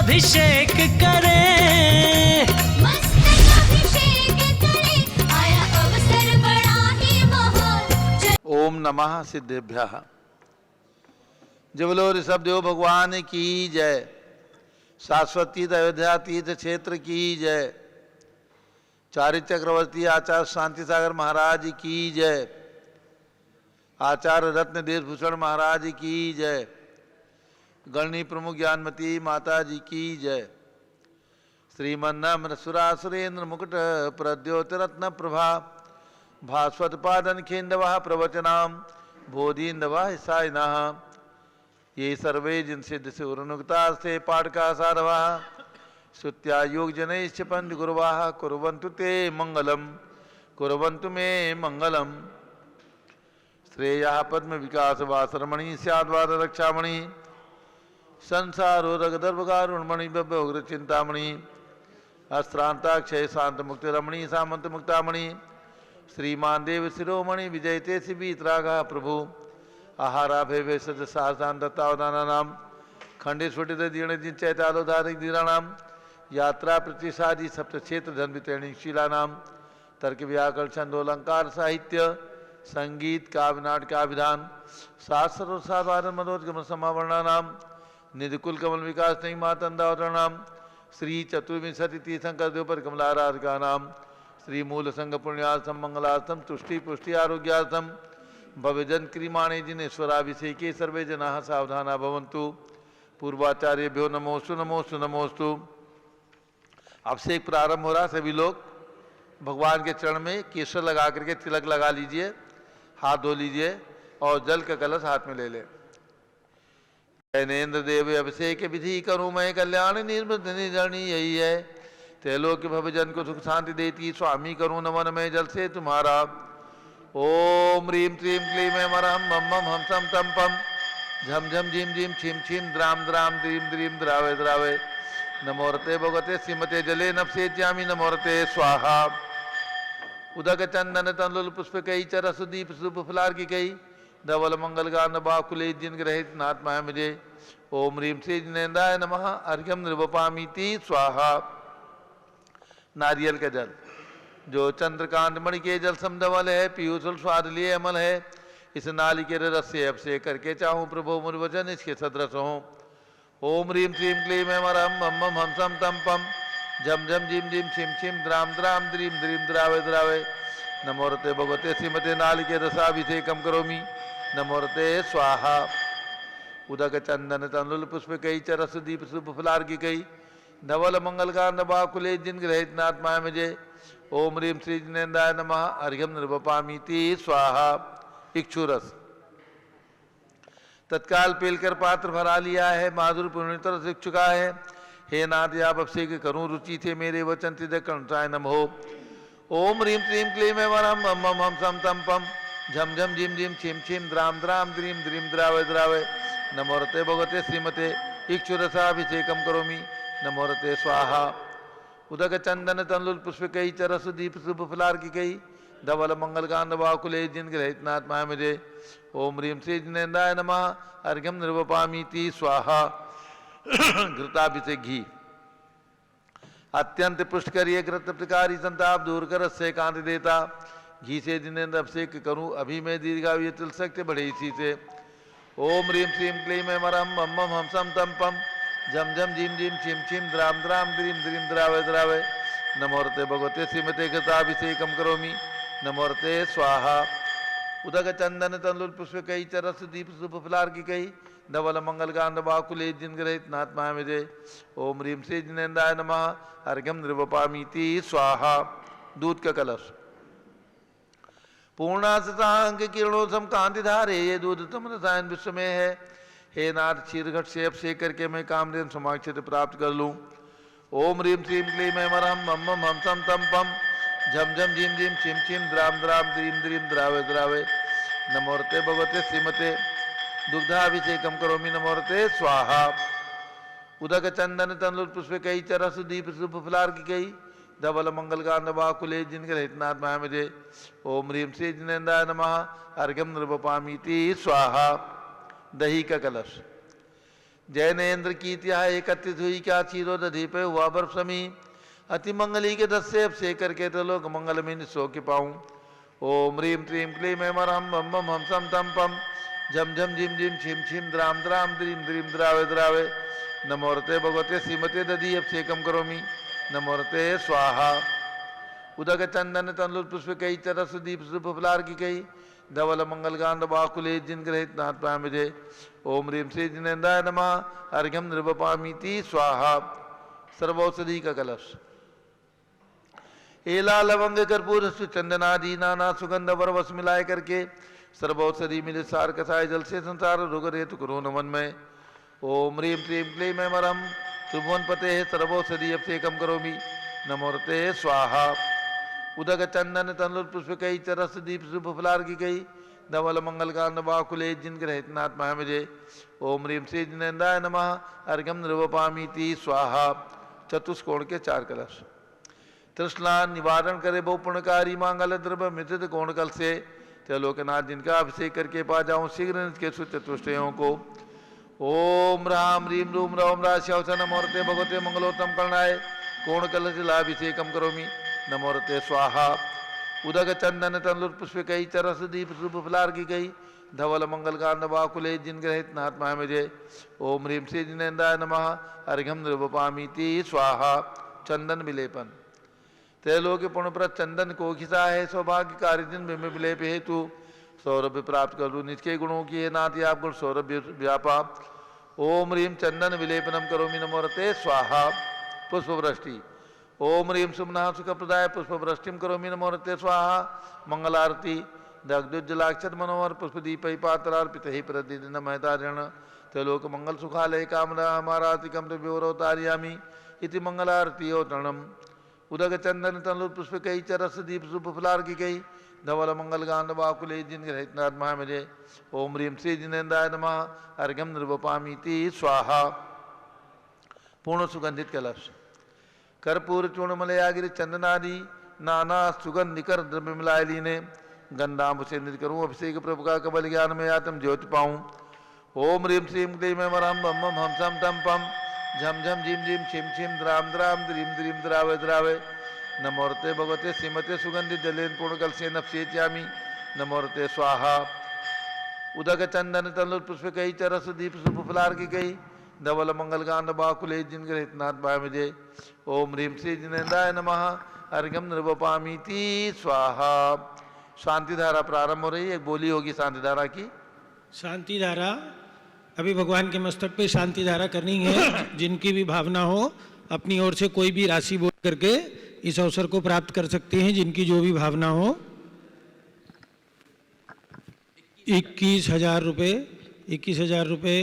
अभिषेक करें, मस्तक अभिषेक करें, आया अवसर बड़ा ही महान। ओम नमः सिद्धेभ्यः। जबलो ऋषभदेव भगवान की जय। शाश्वती अयोध्या तीर्थ क्षेत्र की जय। चारि चक्रवर्ती आचार्य शांति सागर महाराज की जय। आचार्य रत्न देशभूषण महाराज की जय। गणनी प्रमुख ज्ञानमती माता जी की जय। श्रीमन्नम्र सुरासुरेन्द्र मुकुट प्रद्योतरत्न प्रभा भास्वत पादन खेन्दवः प्रवचनाम बोधीन्दवः सायिनः ये सर्वे जिन सिद्ध से उन्नुक्ता से पाठका साधवा श्रुत्या योग जनैश्च पंच गुरुवाः कुर्वन्तु ते मंगलम कुर्वन्तु मे मंगलम। श्रेयः पद्म विकास वासरमणि स्याद्वाद रक्षामणि संसारो रगदर्भकारुणमणि बभ्योग्र चिंतामणि अस्त्रांताक्षय शांत मुक्त रमणि सामंत मुक्तामणि श्रीमान देव शिरोमणि विजयते शिवीतरागा प्रभु आहाराभय भेषज सहसान दत्तावदानानाम खंडे स्फुटित दीर्ण दिन चैतालोधारिक दीराणाम यात्रा प्रतिसादी सप्त क्षेत्र धन वितरणी शीलानाम तर्क व्याकरण छंदोलंकार साहित्य संगीत काव्य नाटकाभिधान शास्त्र साधारण मनोजगम समावर्णानाम निधिकुल कमल विकास नहीं मातंदावतरणाम श्री चतुर्विंशति तीर्थंकर देवपर कमलाराधिका नाम श्री मूल संघ पुण्यार्थम मंगलार्थम तुष्टि पुष्टि आरोग्यार्थम भव्यजन क्रियमाणे जिनेश्वराभिषेके सर्वे जनाः सावधाना भवन्तु। पूर्वाचार्यभ्यो नमोस्तु नमोस्तु नमोस्तु। अभिषेक प्रारंभ हो रहा। सभी लोग भगवान के चरण में केसर लगा करके तिलक लगा लीजिए, हाथ धो लीजिए और जल का कलश हाथ में ले ले। नरेंद्र देव अभिषेक विधि करूँ मैं कल्याण निर्मृत निधरणी यही है। त्रैलोक्य भवजन को सुख शांति देती स्वामी करूँ नमन में जल से तुम्हारा। ओम ह्रीम क्लीम क्लीम मरहम मम मम हम सम तम पम झम झम झिम झिम छिम छिम द्राम द्राम द्रीम द्रीम द्रावे द्रावे नमोरते भगवते श्रीमते जले नपसे ज्यामी नमोरते स्वाहा। उदक चंदन तंदुल पुष्प कई चरसुदीप सुप फुलार की कई धवल मंगल गान बाकुले जिन ग्रहित नात्मा मुझे। ओम ह्रीम श्री जिनेन्द्राय नमः अर्घ्यम निर्वपामीति स्वाहा। नारियल का जल जो चंद्रकांत मणि के जल समधवल है, पीयूष स्वाद लिए अमल है, इस नाली के रस से अभिषेक करके चाहूँ प्रभु मुर्वचन इसके सदृश हो। ओम ह्रीम श्रीम क्लीम मरम मम मम हम सम तम पम झम झम झिम झिम छिम छिम द्राम द्राम द्रीम द्रीम द्रावे द्रावे नमोरते भगवते श्रीमते नाली के रसाभिषेकम करोमि नमोरते स्वाहा। उदक चंदन तंदुल पुष्प कई चरस दीप शुभ फुलार की कई धवल मंगल कांड बाकुले जिन ग्रहित नात्मा मुझे। ओम ह्रीम श्री जिनेन्द्राय नमः अर्घ्यम निर्वपामीति स्वाहा। इक्षुरस तत्काल पेलकर पात्र भरा लिया है, माधुर पुण्यतर से चुका है। हे नाथ आप अभिषेक करूं रुचि थे मेरे वचन तिद कर्णताय नम हो। ओम ह्रीम श्रीम क्लीम वरम मम मम हम सम तम पम झम झम झिम झिम छिम छिम द्राम द्राम द्रीम द्रीम द्रावे द्रावे नमोरते भगवते श्रीमते इक्षुरसाभिषेकम करोमि नमोरते स्वाहा। उदक चंदन तंदुल पुष्प कई चरस दीप शुभ फुलार की कई धवल मंगल कांड बाकुले जिन ग्रहित नात्मा मुझे। ओम ह्रीम श्री जिनेन्द्राय नमः अर्घ्यम निर्वपामीति स्वाहा। घृताभिषेक घी अत्यंत पुष्ट करिए घृत प्रकारी संताप दूर कर से कांति देता। घी से जिनेन्द्र अभिषेक करूं अभी मैं दीर्घायु तिल सकते बढ़े इसी से। ओम ह्रीम श्रीम क्लीम मरम मम मम हम सम तम पम झम झम झिम झिम छिम छिम द्राम द्राम द्रीम द्रीम द्रावे द्रावे नमोरते भगवते श्रीमते घृताभिषेकम करोमि नमोरते स्वाहा। उदक चंदन तंदुल पुष्प कई चरस दीप शुभ फुलार की कई धवल मंगल कांड बाकुले जिन ग्रहित नात्मा मुझे। ओम ह्रीम श्री जिनेन्द्राय नमः अर्घ्यम निर्वपामीति स्वाहा। दूध का कलश पूर्णाशतांक किरणों सम कांति धारे ये दूध तम रसायन विश्व में है। हे नाथ क्षीर घट से अभिषेक करके मैं कामधेनु समाक्षित प्राप्त कर लूँ। ओम ह्रीम श्रीम क्लीम मरहम मम मम हम सम तम पम झम झम झिम झिम छिम छिम द्राम द्राम द्रीम द्रीम द्रावे द्रावे नमोरते भगवते श्रीमते दुग्धाभिषेकम करोमि नमोरते स्वाहा। उदक चंदन तंदुल पुष्प कई चरस दीप शुभ फुलार की कई धवल मंगल कांड बाकुले जिन ग्रहित नात्मा मुझे। ओम ह्रीम श्री जिनेन्द्राय नमः अर्घ्यम निर्वपामीति स्वाहा। दही का कलश जैनेन्द्र की त्या एकत्रित हुई क्या चीरो दधी पे हुआ बर्फ समी अति मंगली के दस से अब से करके त्रिलोक मंगल में सो के पाऊं। ओम ह्रीम त्रीम क्लीम ऐं मरहम बम बम हम सम तम पम झम झम झिम झिम छिम छिम द्राम द्राम द्रीम द्रीम द्रावे द्रावे नमोरते भगवते श्रीमते दधी अब सेकम करोमि नमोरते स्वाहा। उदक चंदन तंदुल पुष्प कई चरस दीप सुप फलार की कई धवल मंगल गांड बाकुले जिन ग्रहित नाथ पामिजे। ओम ह्रीम श्री जिनेन्द्राय नमः अर्घ्यम नृपपामीति स्वाहा। सर्वौषधि का कलश एला लवंग कर्पूर चंदनादि नाना सुगंध वरवस मिलाए करके सर्वौषधि मिले सार कसाय जल से संसार रोग रेतु करो नमन में। ओम ह्रीम क्लीम क्लीम ऐं मरहम त्रिभुवन पते सर्वौषधि अब से कम करोमि नमोरते स्वाहा। उदक चंदन तंदुल पुष्प कई चरस दीप शुभ फलार की कई धवल मंगल कांड बाकुले जिन ग्रहित नाथ महामजे। ओम ह्रीम श्री जिनेन्द्राय नमः अर्घ्यम नृपपामीति स्वाहा। चतुष्कोण के 4 कलश तृष्णा निवारण करे बहु पुण्यकारी मांगल द्रव्य मिथित कोण कल से त्रिलोकनाथ जिनका अभिषेक करके पा जाऊं शीघ्र के चतुष्टयों को। ओम राम ह्रीम रूम रौम राश्यवसन नमोरते भगवते मंगलोत्तम कर्णाय कोण कलश लाभिषेकम करोमि नमोरते स्वाहा। उदक चंदन तंदुल पुष्प कई चरस दीप शुभ फलार की गई धवल मंगल कांड बाकुले जिन ग्रहित नाथ महामजे। ओम ह्रीम श्री जिनेन्द्राय नमः अर्घ्यम नृपपामीति स्वाहा। चंदन विलेपन त्रैलोक्य पुण्यप्रद चंदन को खिसा है सौभाग्य कार्य दिन बिंब विलेप हेतु सौरभ्य प्राप्त कर लू निष्के गुणों की है नाति आप गुण सौरभ्य व्यापा। ओम ह्रीम चंदन विलेपनम करोमि नमोरते स्वाहा। पुष्प वृष्टि ओम ह्रीम सुमना सुख प्रदाय पुष्प वृष्टिम करोमि नमोरते स्वाहा। मंगलारती दग्धुज्जलाक्षर मनोहर पुष्प दीप पात्रार्पित ही प्रतिदिन महतारण त्रैलोक मंगल सुखालय कामना हमारातिकम व्योरोतार्यामी इति मंगलारती ओतणम। उदक चंदन तंदुल पुष्प कई चरस दीप शुभ फलार की कई धवल मंगल गांड बाकुले जिन ग्रहित नाथ महामजे। ओम ह्रीम श्री जिनेन्द्राय नमः अर्घ्यम नृपपामीति स्वाहा। पूर्ण सुगंधित कलश कर्पूर चूर्ण मलयागिरी चंदनादि नाना सुगंध निकर द्रव्य मिलाए लीने गंधांब से निध करूं अभिषेक प्रभु का कबल ज्ञान में आत्म ज्योति पाऊं। ओम ह्रीम श्रीम क्लीम ऐं मरहम बम बम हम सम तम पम झम झम झिम झिम छिम छिम द्राम द्राम द्रीम द्रीम द्रावे द्रावे नमोरते भगवते श्रीमते सुगंधि जलेन पूर्ण कल से नपसेच्यामि नमोरते स्वाहा। उदक चंदन तंदुल पुष्प कई चरस दीप शुभ फलार की कई धवल मंगल कांड बाकुले जिन ग्रहित नाथ भामिजे। ओम ह्रीम श्री जिनेन्द्राय नमः अर्घ्यम नृपपामीति स्वाहा। शांति धारा प्रारंभ हो रही है। एक बोली होगी शांति धारा की। शांति धारा अभी भगवान के मस्तक पे शांति धारा करनी है। जिनकी भी भावना हो अपनी ओर से कोई भी राशि बोल करके इस अवसर को प्राप्त कर सकते हैं। जिनकी जो भी भावना हो 21,000 रुपये 21,000 रुपये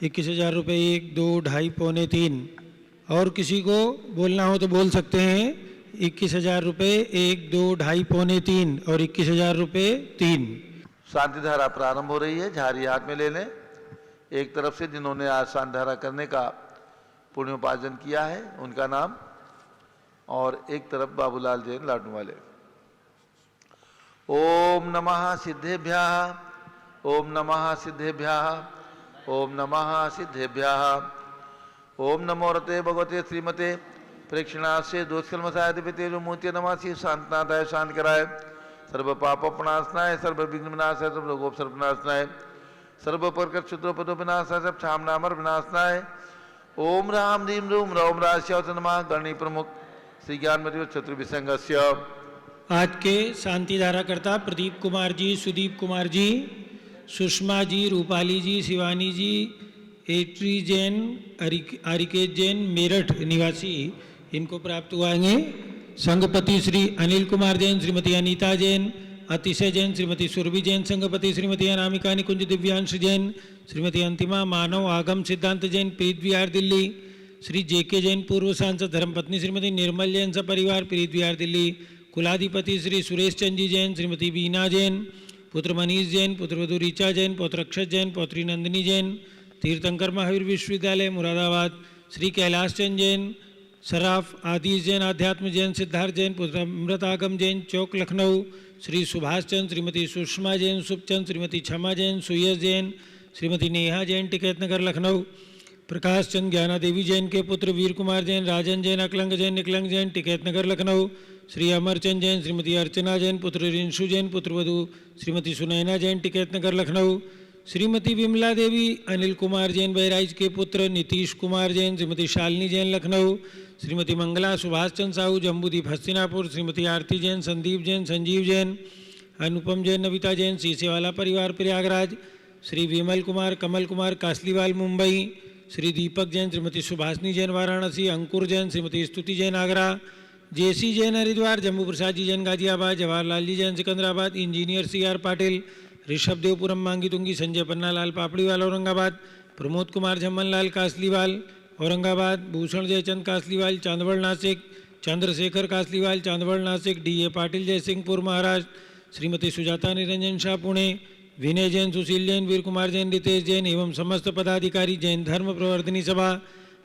21,000 रुपये 1 2 2.5 पौने 3 और किसी को बोलना हो तो बोल सकते हैं 21,000 रुपये 1 2 2.5 पौने 3 और 21,000 रुपये 3। शांति धारा प्रारंभ हो रही है। झाड़ी हाथ में ले लें। एक तरफ से जिन्होंने आज शांति धारा करने का पुण्योपार्जन किया है उनका नाम और एक तरफ बाबूलाल जैन लाडू वाले। ओम नमः सिद्धेभ्यः ओम नमः सिद्धेभ्यः ओम नमः सिद्धेभ्यः। ओम नमो रते भगवते श्रीमते प्रेक्षणास्य दोषकर्मसाय दिव्यते मूर्ति नमासि शांतनाथाय शांत कराय सर्व पाप प्रणाशनाय सर्व विघ्न विनाशाय सर्व रोगोपसर्ग विनाशनाय सर्व प्रकट क्षुद्रोपदो विनाशाय सब छामनामर विनाशनाय। ओम राम ह्रीम रूम रौम राश्यवसनमा गणी प्रमुख श्री ज्ञानमति चतुर्विसंगस्य। आज के शांति धारा करता प्रदीप कुमार जी, सुदीप कुमार जी, सुषमा जी, रूपाली जी, शिवानी जी, एट्री जैन, आरिकेत जैन, मेरठ निवासी इनको प्राप्त हुआएंगे। संघपति श्री अनिल कुमार जैन, श्रीमती अनीता जैन, अतिशय जैन, श्रीमती सुरभि जैन, संघपति श्रीमती अनामिका निकुंज दिव्यांश जैन, श्रीमती अंतिमा मानव आगम सिद्धांत जैन, प्रीत विहार दिल्ली, श्री जेके जैन पूर्व सांसद धर्मपत्नी श्रीमती निर्मल जैन सपरिवार प्रीत विहार दिल्ली, कुलाधिपति श्री सुरेश चंद जी जैन, श्रीमती बीना जैन, पुत्र मनीष जैन, पुत्रवधु ऋचा जैन, पौत्र अक्षत जैन, पौत्री नंदिनी जैन, तीर्थंकर महावीर विश्वविद्यालय मुरादाबाद, श्री कैलाश चंद जैन, सराफ आदिश जैन, आध्यात्म जैन, सिद्धार्थ जैन, पुत्र अमृतागम जैन, चौक लखनऊ, श्री सुभाष चंद, श्रीमती सुषमा जैन, सुखचंद, श्रीमती क्षमा जैन, सुयस जैन, श्रीमती नेहा जैन टिकैत नगर लखनऊ। प्रकाश चंद ज्ञाना देवी जैन के पुत्र वीर कुमार जैन, राजन जैन, अकलंग जैन, निकलंग जैन टिकैत नगर लखनऊ। श्री अमरचंद जैन, श्रीमती अर्चना जैन, पुत्र रिंशु जैन, पुत्रवधू श्रीमती सुनैना जैन टिकैत नगर लखनऊ। श्रीमती विमला देवी अनिल कुमार जैन बहराइच के पुत्र नीतीश कुमार जैन, श्रीमती शालिनी जैन लखनऊ। श्रीमती मंगला सुभाष चंद साहू जम्बूदीप हस्तिनापुर, श्रीमती आरती जैन, संदीप जैन, संजीव जैन, अनुपम जैन, नविता जैन सीसेवाला परिवार प्रयागराज। श्री विमल कुमार कमल कुमार कासलीवाल मुंबई। श्री दीपक जैन, श्रीमती सुभाषनी जैन वाराणसी, अंकुर जैन, श्रीमती स्तुति जैन आगरा, जेसी जैन हरिद्वार, जम्मू प्रसाद जी जैन गाजियाबाद, जवाहरलाल जी जैन सिकंदराबाद, इंजीनियर CR पाटिल, ऋषभ देवपुरम मांगी तुंगी, संजय पन्नालाल पापड़ीवाल औरंगाबाद, प्रमोद कुमार झम्मनलाल कासलीवाल औरंगाबाद, भूषण जयचंद कासलीवाल चांदवड़ नासिक, चंद्रशेखर कासलीवाल चांदवड़ नासिक, DA पाटिल जयसिंहपुर महाराष्ट्र, श्रीमती सुजाता निरंजन शाह पुणे, विनय जैन, सुशील जैन, वीर कुमार जैन, रितेश जैन एवं समस्त पदाधिकारी जैन धर्म प्रवर्तनी सभा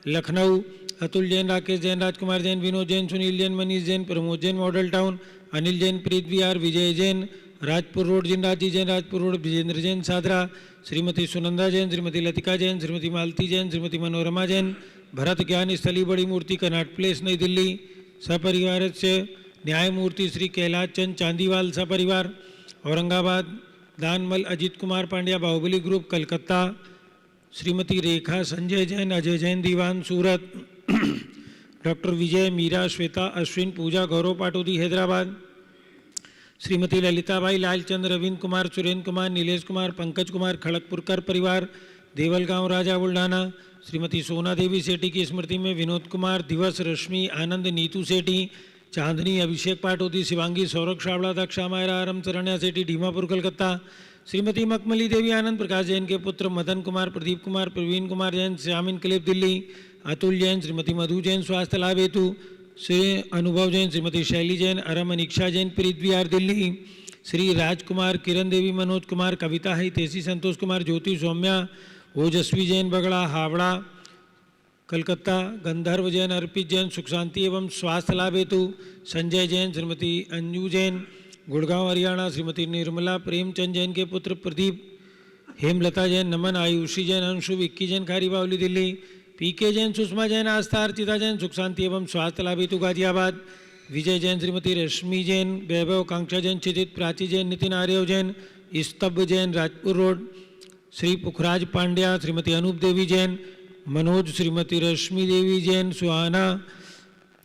लखनऊ, अतुल जैन, राकेश जैन, राजकुमार जैन, विनोद जैन, सुनील जैन, मनीष जैन, प्रमोद जैन मॉडल टाउन, अनिल जैन, प्रीत विहार, विजय जैन, राजपुर रोड जिनराजी जैन, राजपुर रोड विजेंद्र जैन सादरा, श्रीमती सुनंदा जैन, श्रीमती लतिका जैन, श्रीमती मालती जैन, श्रीमती मनोरमा जैन, भरत ज्ञान स्थली बड़ी मूर्ति कनाट प्लेस नई दिल्ली सपरिवार से, न्यायमूर्ति श्री कैलाश चंद चांदीवाल सपरिवार औरंगाबाद, दानमल अजित कुमार पांड्या बाहुबली ग्रुप कलकत्ता, श्रीमती रेखा संजय जैन, अजय जैन दीवान सूरत, डॉक्टर विजय, मीरा, श्वेता, अश्विन, पूजा, गौरव पाटोदी हैदराबाद, श्रीमती ललिताबाई, लालचंद, रविंद्र कुमार, सुरेंद्र कुमार, नीलेश कुमार, पंकज कुमार खड़गपुरकर परिवार देवलगांव राजा बुल्ढाना, श्रीमती सोना देवी सेठी की स्मृति में विनोद कुमार, दिवस, रश्मि, आनंद, नीतू सेठी, चांदनी, अभिषेक पाटोदी, शिवांगी, सौरभ शावड़ा, दक्षा मायरा, आरम चरण्या सेठी डीमापुर कलकत्ता, श्रीमती मखमली देवी आनंद, प्रकाश जैन के पुत्र मदन कुमार, प्रदीप कुमार, प्रवीण कुमार जैन, श्याम इनकलेब दिल्ली, अतुल जैन, श्रीमती मधु जैन स्वास्थ्य लाभ हेतु, श्री अनुभव जैन, श्रीमती शैली जैन, अरम अनिक्षा जैन प्रीत विहार दिल्ली, श्री राजकुमार, किरण देवी, मनोज कुमार, कविता है, तेसी, संतोष कुमार, ज्योति, सौम्या, ओजस्वी जैन बगड़ा हावड़ा कलकत्ता, गंधर्व जैन, अर्पित जैन सुख शांति एवं स्वास्थ्य लाभ हेतु, संजय जैन, श्रीमती अंजू जैन गुड़गांव हरियाणा, श्रीमती निर्मला प्रेमचंद जैन के पुत्र प्रदीप, हेमलता जैन, नमन, आयुषी जैन, अंशु, विक्की जैन खारी बावली दिल्ली, PK जैन, सुषमा जैन, आस्था, अर्चिता जैन सुख शांति एवं स्वास्थ्य लाभ हेतु गाजियाबाद, विजय जैन, श्रीमती रश्मि जैन, वैभव, कांक्षा जैन, क्षितित, प्राची जैन, नितिन आर्यव जैन, स्तब्ध जैन राजपुर रोड, श्री पुखराज पांड्या, श्रीमती अनूप देवी जैन, मनोज, श्रीमती रश्मि देवी जैन, सुहाना,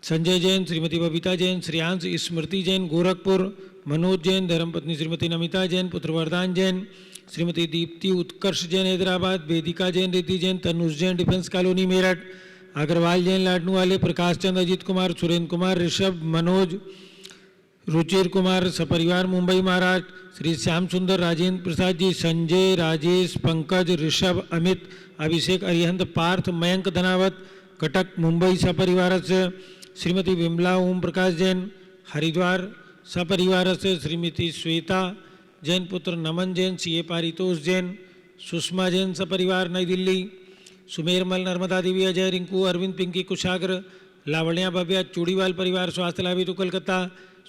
संजय जैन, श्रीमती बबीता जैन, श्रेयांश, स्मृति जैन गोरखपुर, मनोज जैन, धर्मपत्नी श्रीमती नमिता जैन, पुत्र वरदान जैन, श्रीमती दीप्ति उत्कर्ष जैन हैदराबाद, वेदिका जैन, रिद्धि जैन, तनुष जैन डिफेंस कॉलोनी मेरठ, अग्रवाल जैन लाडनू वाले, प्रकाश चंद, अजीत कुमार, सुरेंद्र कुमार, ऋषभ, मनोज, रुचिर कुमार सपरिवार मुंबई महाराष्ट्र, श्री श्याम सुंदर, राजेंद्र प्रसाद जी, संजय, राजेश, पंकज, ऋषभ, अमित, अभिषेक, अरिहंत, पार्थ, मयंक धनावत कटक मुंबई सपरिवार से, श्रीमती विमला ओम प्रकाश जैन हरिद्वार सपरिवार से, श्रीमती श्वेता जैन, पुत्र नमन जैन, CA पारितोष जैन, सुषमा जैन सपरिवार नई दिल्ली, सुमेरमल, नर्मदा देवी, अजय, रिंकू, अरविंद, पिंकी, कुशाग्र, लावण्या, भव्या, चूड़ीवाल परिवार स्वास्थ्य लाभ हेतु कलकत्ता,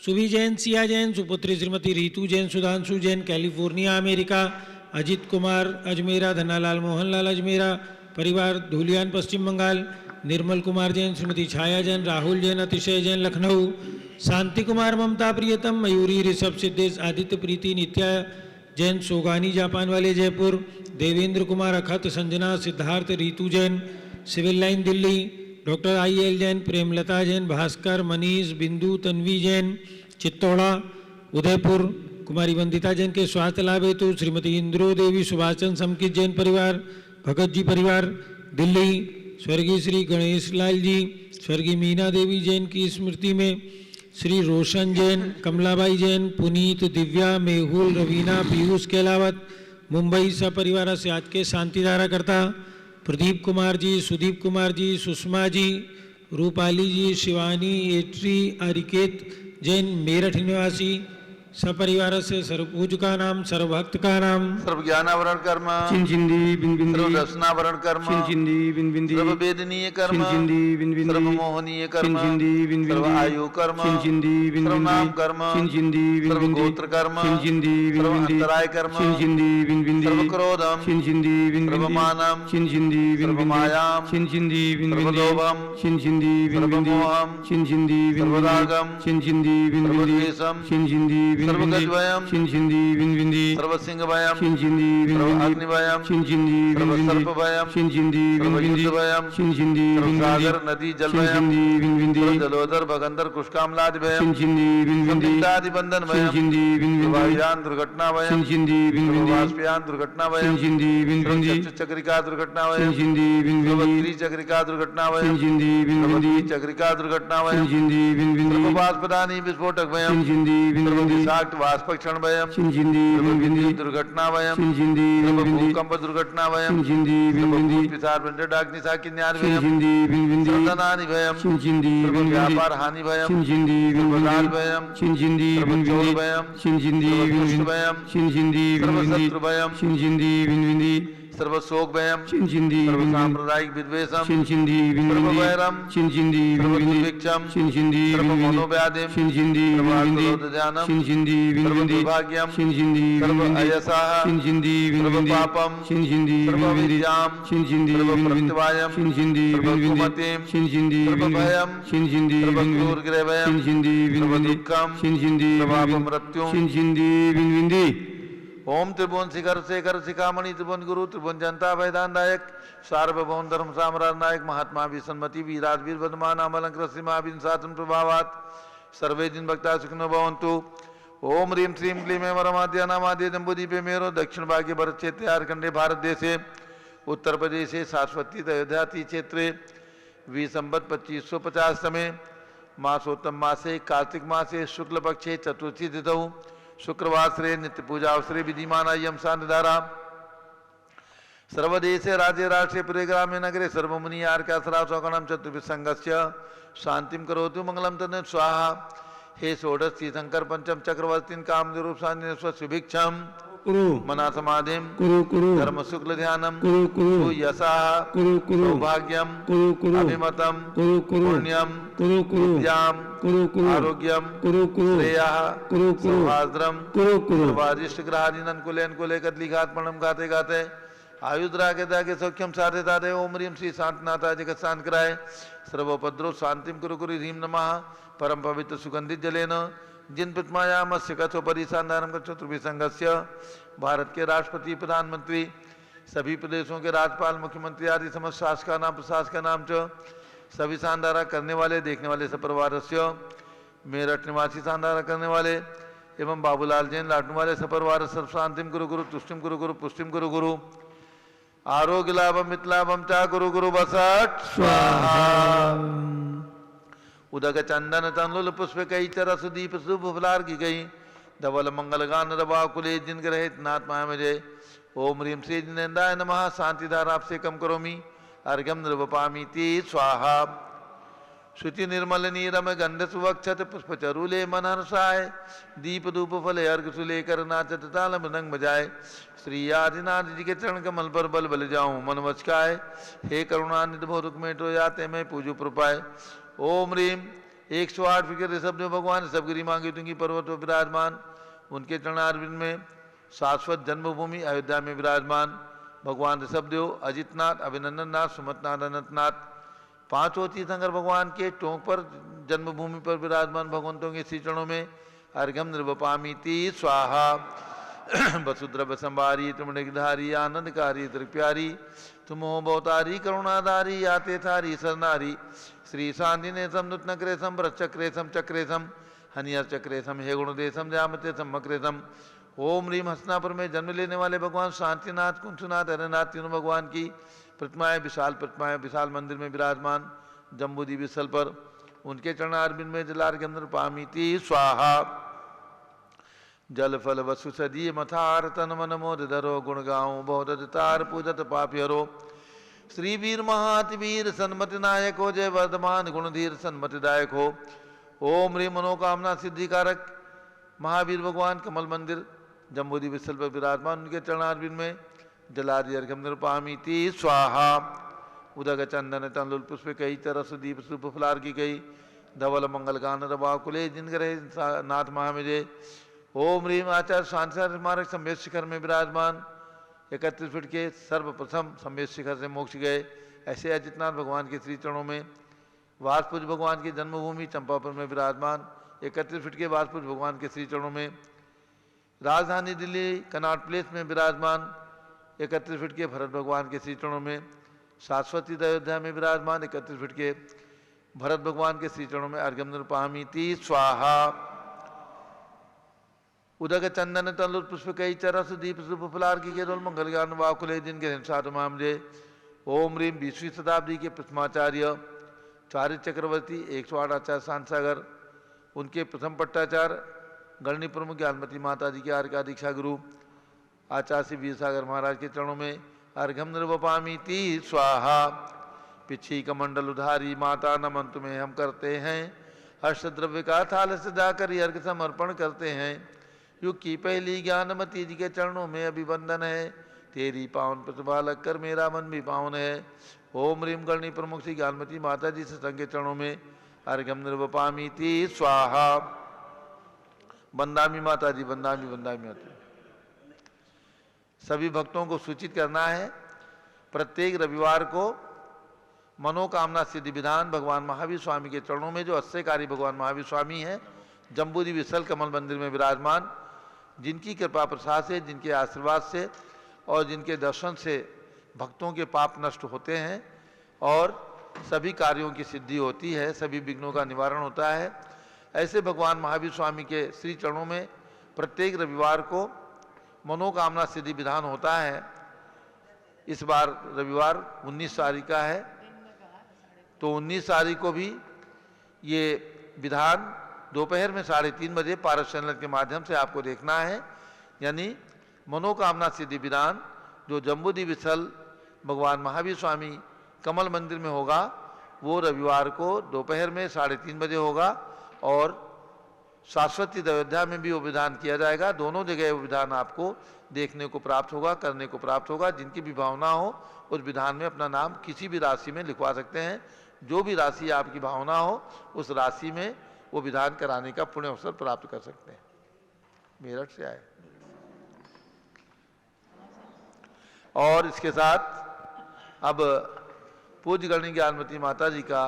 सुभी जैन, सिया जैन, सुपुत्री श्रीमती रीतू जैन, सुधांशु जैन कैलिफोर्निया अमेरिका, अजित कुमार अजमेरा, धनालाल मोहनलाल अजमेरा परिवार धूलियान पश्चिम बंगाल, निर्मल कुमार जैन, श्रीमती छाया जैन, राहुल जैन, अतिशय जैन लखनऊ, शांति कुमार, ममता प्रियतम, मयूरी, ऋषभ, सिद्धेश, आदित्य, प्रीति, नित्या जैन, सोगानी जापान वाले Jaipur, Devendra Kumar, Akhat, Sanjana, Siddharth, Ritu Jain civil line Delhi, doctor IL Jain, Premlata Jain, Bhaskar, Manish, Bindu, Tanvi Jain Chittaura Udaipur, कुमारी वंदिता जैन के स्वास्थ्य लाभ हेतु, श्रीमती इंद्रो देवी, सुभाष चंद्र समकित जैन परिवार, भगत जी परिवार दिल्ली, स्वर्गीय श्री गणेश लाल जी, स्वर्गीय मीना देवी जैन की स्मृति में, श्री रोशन जैन, कमलाबाई जैन, पुनीत, दिव्या, मेहुल, रवीना, पीयूष केलावत मुंबई सपरिवार से आज के शांतिधारा करता प्रदीप कुमार जी, सुदीप कुमार जी, सुषमा जी, रूपाली जी, शिवानी, एट्री, अरिकेत जैन मेरठ निवासी, सपरिवार से सर्व पूजका नाम सर्व भक्त का नाम सर्व ज्ञानावरण कर्म चिंचिंदी बिन बिंदी सर्व दर्शनावरण कर्म चिंचिंदी बिन बिंदी सर्व वेदनीय कर्म चिंचिंदी बिन बिंदी सर्व मोहनीय कर्म चिंचिंदी बिन सर्व बिंदी आयु कर्म चिंचिंदी बिन सर्व नाम बिंदी कर्म चिंचिंदी बिन सर्व बिंदी गोत्र कर्म चिंचिंदी बिन सर्व बिंदी अंतराय कर्म चिंचिंदी बिन बिंदी सर्व क्रोधम चिंचिंदी बिन सर्व बिंदी मानम चिंचिंदी बिन सर्व बिंदी मायाम चिंचिंदी बिन सर्व बिंदी लोभम चिंचिंदी बिन सर्व बिंदी मोहम चिंचिंदी बिन सर्व बिंदी रागम चिंचिंदी बिन सर्व बिंदी द्वेषम चिंचिंदी बिन सर्व बिंदी गजवयम चिंचिंदी बिन बिंदी सर्व सिंह भयम चिंचिंदी बिन सर्व बिंदी अग्निभयम चिंचिंदी बिन सर्व बिंदी सर्प भयम चिंचिंदी बिन सर्व बिंदी युद्ध भयम चिंचिंदी सर्व बिन बिंदी सागर नदी जल भयम चिंचिंदी बिन बिंदी सर्व जलोदर भगंदर कुष्कामलादि भयम चिंचिंदी बिन बिंदी संदिग्धादि बंधन भयम चिंचिंदी बिन सर्व बिंदी वायुयान दुर्घटना भयम चिंचिंदी बिन सर्व बिंदी वाष्पयान दुर्घटना भयम चिंचिंदी बिन सर्व बिंदी चक्रिका दुर्घटना भयम चिंचिंदी बिन सर्व बिंदी त्रिचक्रिका दुर्घटना भयम चिंचिंदी बिन सर्व बिंदी चक्रिका दुर्घटना भयम चिंचिंदी बिन बिंदी सर्व वाष्पदानी विस्फोटक भयम चिंचिंदी बिन सर्व बिंदी विषाक्त वाष्पक्षण भयम चिंचिंदी सर्व बिन बिंदी विद्युत दुर्घटना भयम चिंचिंदी सर्व बिन बिंदी भूकंप दुर्घटना भयम चिंचिंदी बिन सर्व बिंदी भूत पिशाच डाग्नि साकिन्यार भयम चिंचिंदी बिन बिंदी सर्व धनानि भयम चिंचिंदी सर्व बिन बिंदी व्यापार हानि भयम चिंचिंदी बिन सर्व काल बिंदी भयम चिंचिंदी सर्व बिन चोर बिंदी भयम चिंचिंदी सर्व बिन दुष्ट बिंदी भयम चिंचिंदी बिन सर्व बिंदी शत्रु भयम चिंचिंदी बिन बिंदी सर्व शोक भयम चिंचिंदी सर्व बिन बिंदी सांप्रदायिक विद्वेषम चिंचिंदी बिन सर्व बिंदी वैरम चिंचिंदी बिन सर्व बिंदी दुर्भिक्षम चिंचिंदी सर्व बिन बिंदी मनोव्याधिम चिंचिंदी सर्व बिन बिंदी आत्मरोधध्यानम चिंचिंदी बिन सर्व बिंदी दुर्भाग्यम चिंचिंदी बिन सर्व बिंदी अयसाः चिंचिंदी बिन सर्व बिंदी पापम चिंचिंदी सर्व बिन बिंदी विद्याम चिंचिंदी सर्व बिन बिंदी प्रत्यवायम चिंचिंदी सर्व बिन बिंदी कुमतिम चिंचिंदी सर्व बिन बिंदी भयम चिंचिंदी सर्व बिन बिंदी क्रूरग्रह भयम चिंचिंदी बिन सर्व बिंदी दुःखम चिंचिंदी सर्व बिन बिंदी अपमृत्युम चिंचिंदी बिन बिंदी ओम त्रिभुवन शिखर शेखर शिखामणि त्रिभुवन गुरु त्रिभुवन जनता वैदानदायक सार्वभौम धर्म साम्राज्य नायक महात्मा विसन्मति वीराजवीर वर्धमान अमलंकृत सीमा विंसातन प्रभावात सर्वे दिन भक्ता सुखिनो भवन्तु। ओम ह्रीं श्रीं क्लीं ऐं वरमाद्य नामाद्य जम्बूदीपे मेरो दक्षिण भागे भरत क्षेत्रे झारखंडे भारत देशे उत्तर प्रदेशे शाश्वती अयोध्याति क्षेत्रे विसंवत 2550 तमे मासोत्तम मासे कार्तिक मासे शुक्ल पक्षे चतुर्थी तिथौ शुक्रवासरे नित्य पूजा अवसरे विधिमान यम शांतिधारा सर्वदेशे राज्य राष्ट्रे पुरे ग्रामे नगरे सर्वमुनि आर्कासरा सौगणम चतुर्विसंगस्य शांतिम करोतु मंगलम तन स्वाहा। हे षोडश तीर्थंकर पंचम चक्रवर्तीन कामदेव शांति स्वभिक्षम कुरु मना समाधिम कुरु कुरु धर्म शुक्ल ध्यानम कुरु कुरु यशा कुरु कुरु सौभाग्यम कुरु कुरु अभिमतम कुरु कुरु पुण्यम कुरु कुरु विद्याम कुरु कुरु आरोग्यम कुरु कुरु श्रेयः कुरु कुरु सौहार्द्रम कुरु कुरु सर्वादिष्ट ग्रहादीनन कुलेन कुले कदली घातपणम गाते गाते आयुद्रा के दागे सौख्यम साधे साधे ओम ह्रीं श्री शांतनाथा जगत शांत कराय सर्वोपद्रव शांतिम कुरु कुरु ह्रीं नमः परम पवित्र सुगंधित जलेन जिन प्रतिमायामस्य कथोपरि शांतारम चतुर्विसंगस्य भारत के राष्ट्रपति प्रधानमंत्री सभी प्रदेशों के राज्यपाल मुख्यमंत्री आदि समस्त शासका नाम प्रशासका नाम च सभी शानदारा करने वाले देखने वाले सपरिवारस्य मेरठ निवासी शानदारा करने वाले एवं बाबूलाल जैन लाटू वाले सपरिवार सर्व शांतिम गुरु गुरु तुष्टिम गुरु गुरु पुष्टिम गुरु गुरु आरोग्य लाभम मितलाभम चा गुरु गुरु बसट स्वाहा। उदक चंदन तनुल पुष्प कई चर सुदीप शुभ फलार की गई धवल मंगल गान रवा कुले जिन ग्रहित नाथ माया मुझे ओम ह्रीं श्री जिनेन्द्राय नमः शांतिधार आपसे कम करोमि अर्घ्यम निर्वपामि ते स्वाहा। शुचि निर्मल नीरम गंध सुवक्षत पुष्प चरूले मन हर्षाय दीप धूप फले अर्घ सुलेकर नाचत ताल मृदंग बजाए श्री आदिनाथ जी के चरण कमल पर बल बल जाऊं मन वचकाय हे करुणानिधि भो रुक्मेटो याते मैं पूजू प्रपाय ओम ह्रीं 108 फिक्र ऋषभ जो भगवान सब गिरी मांगी तुंगी पर्वत पर विराजमान उनके चरणारविंद में शाश्वत जन्मभूमि अयोध्या में विराजमान भगवान ऋषभदेव अजितनाथ अभिनंदन नाथ सुमतनाथ अनंतनाथ पांचों तीर्थंकर भगवान के टोंक पर जन्मभूमि पर विराजमान भगवंतों के श्री चरणों में अर्घ्यम निर्वपामि ते स्वाहा। वसुद्रव संभारी त्रिमणिधारी आनंदकारी त्रिप्यारी तुम हो बहुतारी करुणाधारी आते थारी सरनारी श्री शांतिने समुत नक्रेशम वृक्षक्रेशम चक्रेशम हनियर चक्रेशम हे गुणदेशम जामते सम्मक्रेशम। ओम ह्रीं हस्तिनापुर में जन्म लेने वाले भगवान शांतिनाथ कुंसुनाथ हरनाथ तीनों भगवान की प्रतिमाएं विशाल मंदिर में विराजमान जम्बूद्वीप स्थल पर उनके चरणारविंद में जलार्घ्य अंदर पामिति स्वाहा। जल फल वसु सदीय मथार तन मन मोद धरो गुण गाऊं बहुत तार पूजत पापी हरो श्री वीर महाति वीर सन्मति नायक हो जय वर्धमान गुणधीर सन्मति दायक हो। ओम ह्रीं मनोकामना सिद्धिकारक महावीर भगवान कमल मंदिर जम्बूद्वीप स्थल पर विराजमान, उनके चरणारविंद में जलादि अर्घ्यम निरुपामीति स्वाहा। उदक चंदन तंदुल पुष्प कई तरस दीप सुप फुलार की गई धवल मंगल गान रवा कुले जिन ग्रह नाथ महामिजय। ओम ह्रीम आचार्य शांति स्मारक संवेद शिखर में विराजमान 31 फीट के सर्वप्रथम संवेद शिखर से मोक्ष गए ऐसे अजितनाथ भगवान के श्री चरणों में वासपुज भगवान की जन्मभूमि चंपापुर में विराजमान 31 फीट के वासपुज भगवान के श्री चरणों में राजधानी दिल्ली कनॉट प्लेस में विराजमान 31 फीट के भरत भगवान के श्री चरणों में शाश्वती अयोध्या में विराजमान 31 फीट के भरत भगवान के श्री चरणों में अर्घ्यम निरुपामीति स्वाहा। उदक चंदन तलुर पुष्प कई चरस दीप शुभ फुलार की केवल मंगल ज्ञान वाकुले जिनके साधु मामले। ओम रीम 20वीं शताब्दी के प्रथमाचार्य चार्य चक्रवर्ती 108 आचार्य शांतसागर उनके प्रथम पट्टाचार्य गणनी प्रमुख ज्ञानमती माता जी के आर्य का दीक्षा गुरु आचार्य श्री वीर सागर महाराज के चरणों में अर्घ्यम निरुपामीति स्वाहा। पिछी कमंडल उधारी माता नमन तुम्हें हम करते हैं अष्टद्रव्य का थाल सजाकर अर्घ समर्पण करते हैं। युग की पहली ज्ञानमती जी के चरणों में अभिवंदन है तेरी पावन प्रतिभा लगकर मेरा मन भी पावन है। ओम रीम गणनी प्रमुख श्री ज्ञानमती माता जी सत्संग के चरणों में अर्घ्यम निरुपामीति स्वाहा। बंदामी माता जी बंदामी बंदामी माता जी। सभी भक्तों को सूचित करना है प्रत्येक रविवार को मनोकामना सिद्धि विधान भगवान महावीर स्वामी के चरणों में जो अस्यकारी भगवान महावीर स्वामी हैं जम्बूद्वीप स्थल कमल मंदिर में विराजमान जिनकी कृपा प्रसाद से जिनके आशीर्वाद से और जिनके दर्शन से भक्तों के पाप नष्ट होते हैं और सभी कार्यों की सिद्धि होती है सभी विघ्नों का निवारण होता है। ऐसे भगवान महावीर स्वामी के श्री चरणों में प्रत्येक रविवार को मनोकामना सिद्धि विधान होता है। इस बार रविवार 19 तारीख का है तो 19 तारीख को भी ये विधान दोपहर में 3:30 बजे पारस चैनल के माध्यम से आपको देखना है। यानी मनोकामना सिद्धि विधान जो जम्बूद्वीप स्थल भगवान महावीर स्वामी कमल मंदिर में होगा वो रविवार को दोपहर में 3:30 बजे होगा और शाश्वती अयोध्या में भी वो विधान किया जाएगा। दोनों जगह वो विधान आपको देखने को प्राप्त होगा करने को प्राप्त होगा। जिनकी भी भावना हो उस विधान में अपना नाम किसी भी राशि में लिखवा सकते हैं। जो भी राशि आपकी भावना हो उस राशि में वो विधान कराने का पुण्य अवसर प्राप्त कर सकते हैं। मेरठ से आए और इसके साथ अब पूज्य गणनी ज्ञानमती माता जी का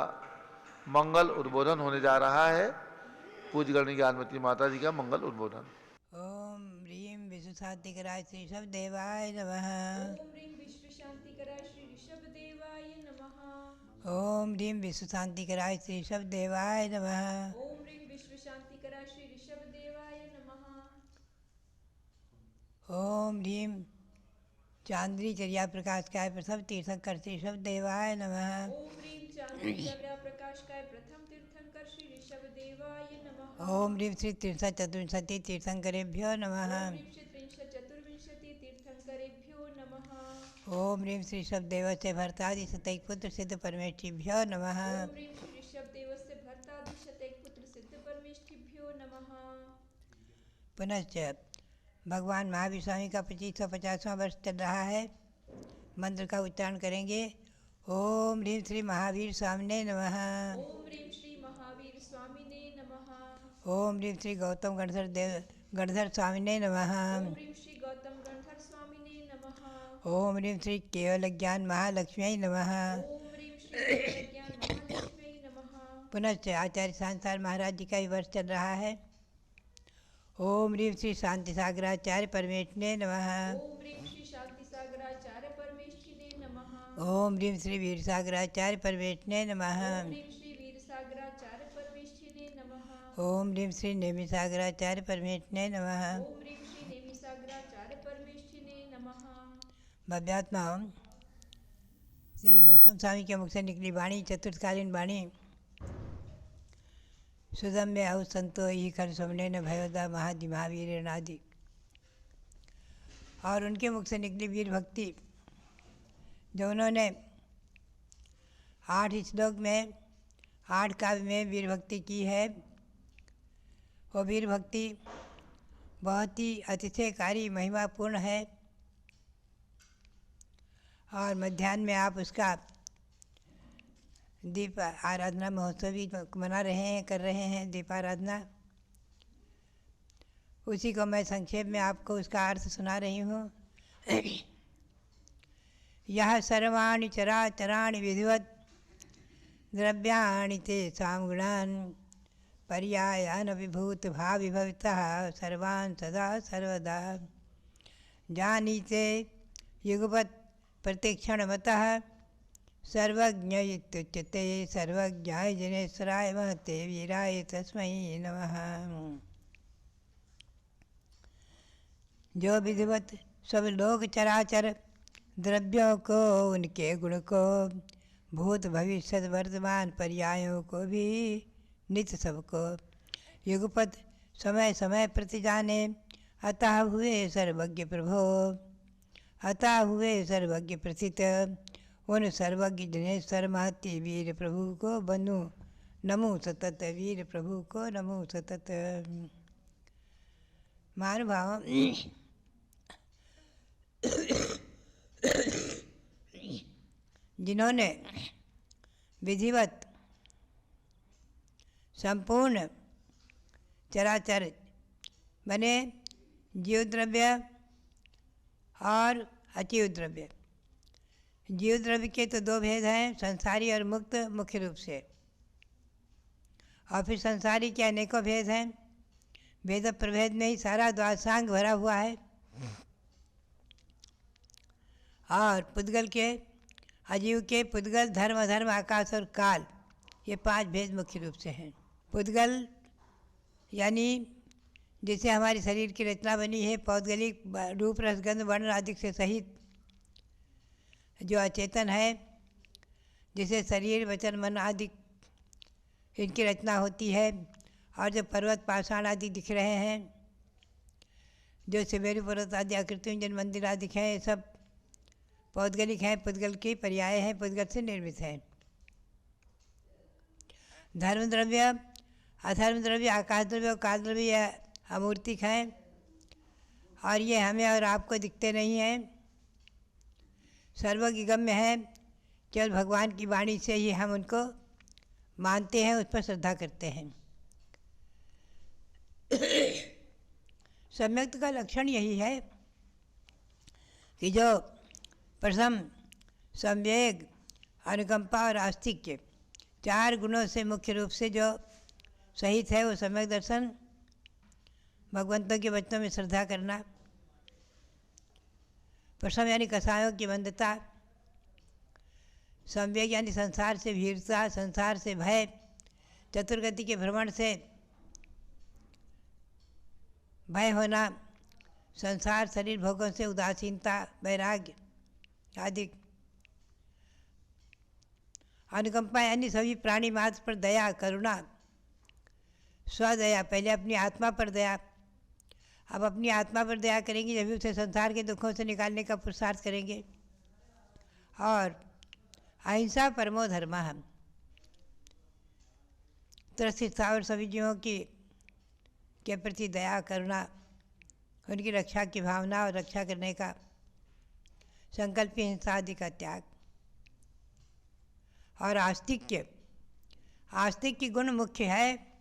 मंगल उद्बोधन होने जा रहा है। पूज्य गणनी ज्ञानमती माता जी का मंगल उद्बोधन। ओम ह्रीं विश्वशांतिकराय श्री ऋषभ देवाय नमः। ओम ह्रीं विश्वशांतिकराय श्री ऋषभ देवाय नमः। ओम ह्रीं विश्वशांतिकराय श्री ऋषभ देवाय नमः। ओम ह्रीं विश्वशांतिकराय श्री ऋषभ देवाय नमः। ओम ह्रीं चांद्री चर्या प्रकाशकाय प्रथम तीर्थंकर श्री ऋषभ देवाय नमः। ओम ह्रीं चांद्रचर्या प्रकाशकाय प्रथम तीर्थंकर श्री ऋषभ देवाय नमः। ओम ह्रीं श्री त्रिंशत् चतुर्विंशति तीर्थंकरेभ्यो नमः। ओम ह्रीं श्री त्रिंशत् चतुर्विंशति तीर्थंकरेभ्यो नमः। ओम ह्रीं श्री ऋषभ देवस्य भरतादि शतैक पुत्र सिद्ध परमेष्ठिभ्यो नमः। ओम ह्रीं श्री ऋषभ देवस्य भरतादि शतैक पुत्र सिद्ध परमेष्ठिभ्यो नमः। पुनश्च भगवान महावीर स्वामी का 2550वां वर्ष चल रहा है। मंत्र का उच्चारण करेंगे। ओम ह्रीं श्री महावीर स्वामिने नमः। ओम ह्रीं श्री महावीर स्वामिने नमः। ओम ह्रीं श्री गौतम गणधर स्वामिने नमः। ओम ह्रीं श्री गौतम गणधर स्वामिने नमः। ओम ह्रीं श्री केवल ज्ञान महालक्ष्मी नमः। ओम ह्रीं श्री ज्ञान महालक्ष्मी नमः। पुनश्च आचार्य शांतार महाराज जी का भी वर्ष चल रहा है। ओम ह्रीं श्री शांति सागराचार्य परमेष्ठिने नमः। ओम ह्रीं श्री शांति सागराचार्य परमेष्ठिने नमः। ओम ह्रीं श्री वीर सागराचार्य परमेष्ठिने नमः। ओम ह्रीं श्री वीर सागराचार्य परमेष्ठिने नमः। ओम ह्रीं श्री नेमि सागराचार्य परमेष्ठिने नमः। ओम ह्रीं श्री नेमि सागराचार्य परमेष्ठिने नमः। भव्यात्माओं, श्री गौतम स्वामी के मुख से निकली वाणी चतुर्थकालीन वाणी सुदम्य औ संतो ही खर सुमने न भयोदा महादि महावीर नादि। और उनके मुख से निकली वीर भक्ति जो उन्होंने 8 श्लोक में 8 काव्य में वीर भक्ति की है। वो वीर भक्ति बहुत ही अतिशयकारी महिमापूर्ण है। और मध्याह्न में आप उसका दीप आराधना महोत्सव भी मना रहे हैं, कर रहे हैं दीपाराधना। उसी को मैं संक्षेप में आपको उसका अर्थ सुना रही हूँ। यह सर्वाणि चराचराणि विधिवत् द्रव्याणि ते गुणान् पर्यायान विभूत भावि भवितः सर्वान् सदा सर्वदा जानीते युगपत् प्रतिक्षणमतः सर्वज्ञ इत्युच्यते सर्वज्ञाय जनेश्वराय महते वीराय तस्मै नमः। जो विधिवत सब लोग चराचर द्रव्यों को, उनके गुण को, भूत भविष्य वर्तमान पर्यायों को भी नित्य सबको युगपत समय समय प्रति जाने अतः हुए सर्वज्ञ प्रभो, अतः हुए सर्वज्ञ प्रथित उन सर्वज्ञ जनेश्वर महति वीर प्रभु को बनु नमो सतत, वीर प्रभु को नमो सतत। महानुभाव, जिन्होंने विधिवत संपूर्ण चराचर बने जीव द्रव्य और अजीव द्रव्य। जीव द्रव्य के तो दो भेद हैं, संसारी और मुक्त, मुख्य रूप से। और फिर संसारी के अनेकों भेद हैं। भेद प्रभेद में ही सारा द्वादशांग भरा हुआ है। और पुद्गल के, अजीव के पुद्गल, धर्म अधर्म, आकाश और काल, ये 5 भेद मुख्य रूप से हैं। पुद्गल यानी जिसे हमारे शरीर की रचना बनी है, पौद्गलिक रूप रस गंध वर्ण आदि से सहित जो अचेतन है, जिसे शरीर वचन मन आदि इनकी रचना होती है। और जो पर्वत पाषाण आदि दिख रहे हैं, जो सिमेरु पर्वत आदि आकृतियों, जिन मंदिर आदि हैं, ये सब पौद्गलिक हैं, पुद्गल के पर्याय हैं, पुद्गल से निर्मित हैं। धर्म द्रव्य, अधर्म द्रव्य, आकाश द्रव्य और काल द्रव्य या अमूर्तिक हैं। और ये हमें और आपको दिखते नहीं हैं, सर्वज्ञ गम्य है। केवल भगवान की वाणी से ही हम उनको मानते हैं, उस पर श्रद्धा करते हैं। सम्यक्त का लक्षण यही है कि जो प्रथम संवेग, अनुकंपा और आस्तिक्य 4 गुणों से मुख्य रूप से जो सहित है, वो सम्यक दर्शन, भगवंतों के वचनों में श्रद्धा करना। प्रथम यानी कसायों की बंधता, संवेग यानी संसार से भीरता, संसार से भय, चतुर्गति के भ्रमण से भय होना, संसार शरीर भोगों से उदासीनता, वैराग्य आदि। अनुकंपा यानी सभी प्राणी मात्र पर दया, करुणा, स्वदया। पहले अपनी आत्मा पर दया, अब अपनी आत्मा पर दया करेंगे, जब भी उसे संसार के दुखों से निकालने का पुरुषार्थ करेंगे। और अहिंसा परमो धर्मः, त्रसित और सभी जीवों की के प्रति दया, करुणा, उनकी रक्षा की भावना और रक्षा करने का संकल्प, हिंसा आदि का त्याग। और आस्तिक्य, आस्तिक गुण मुख्य है।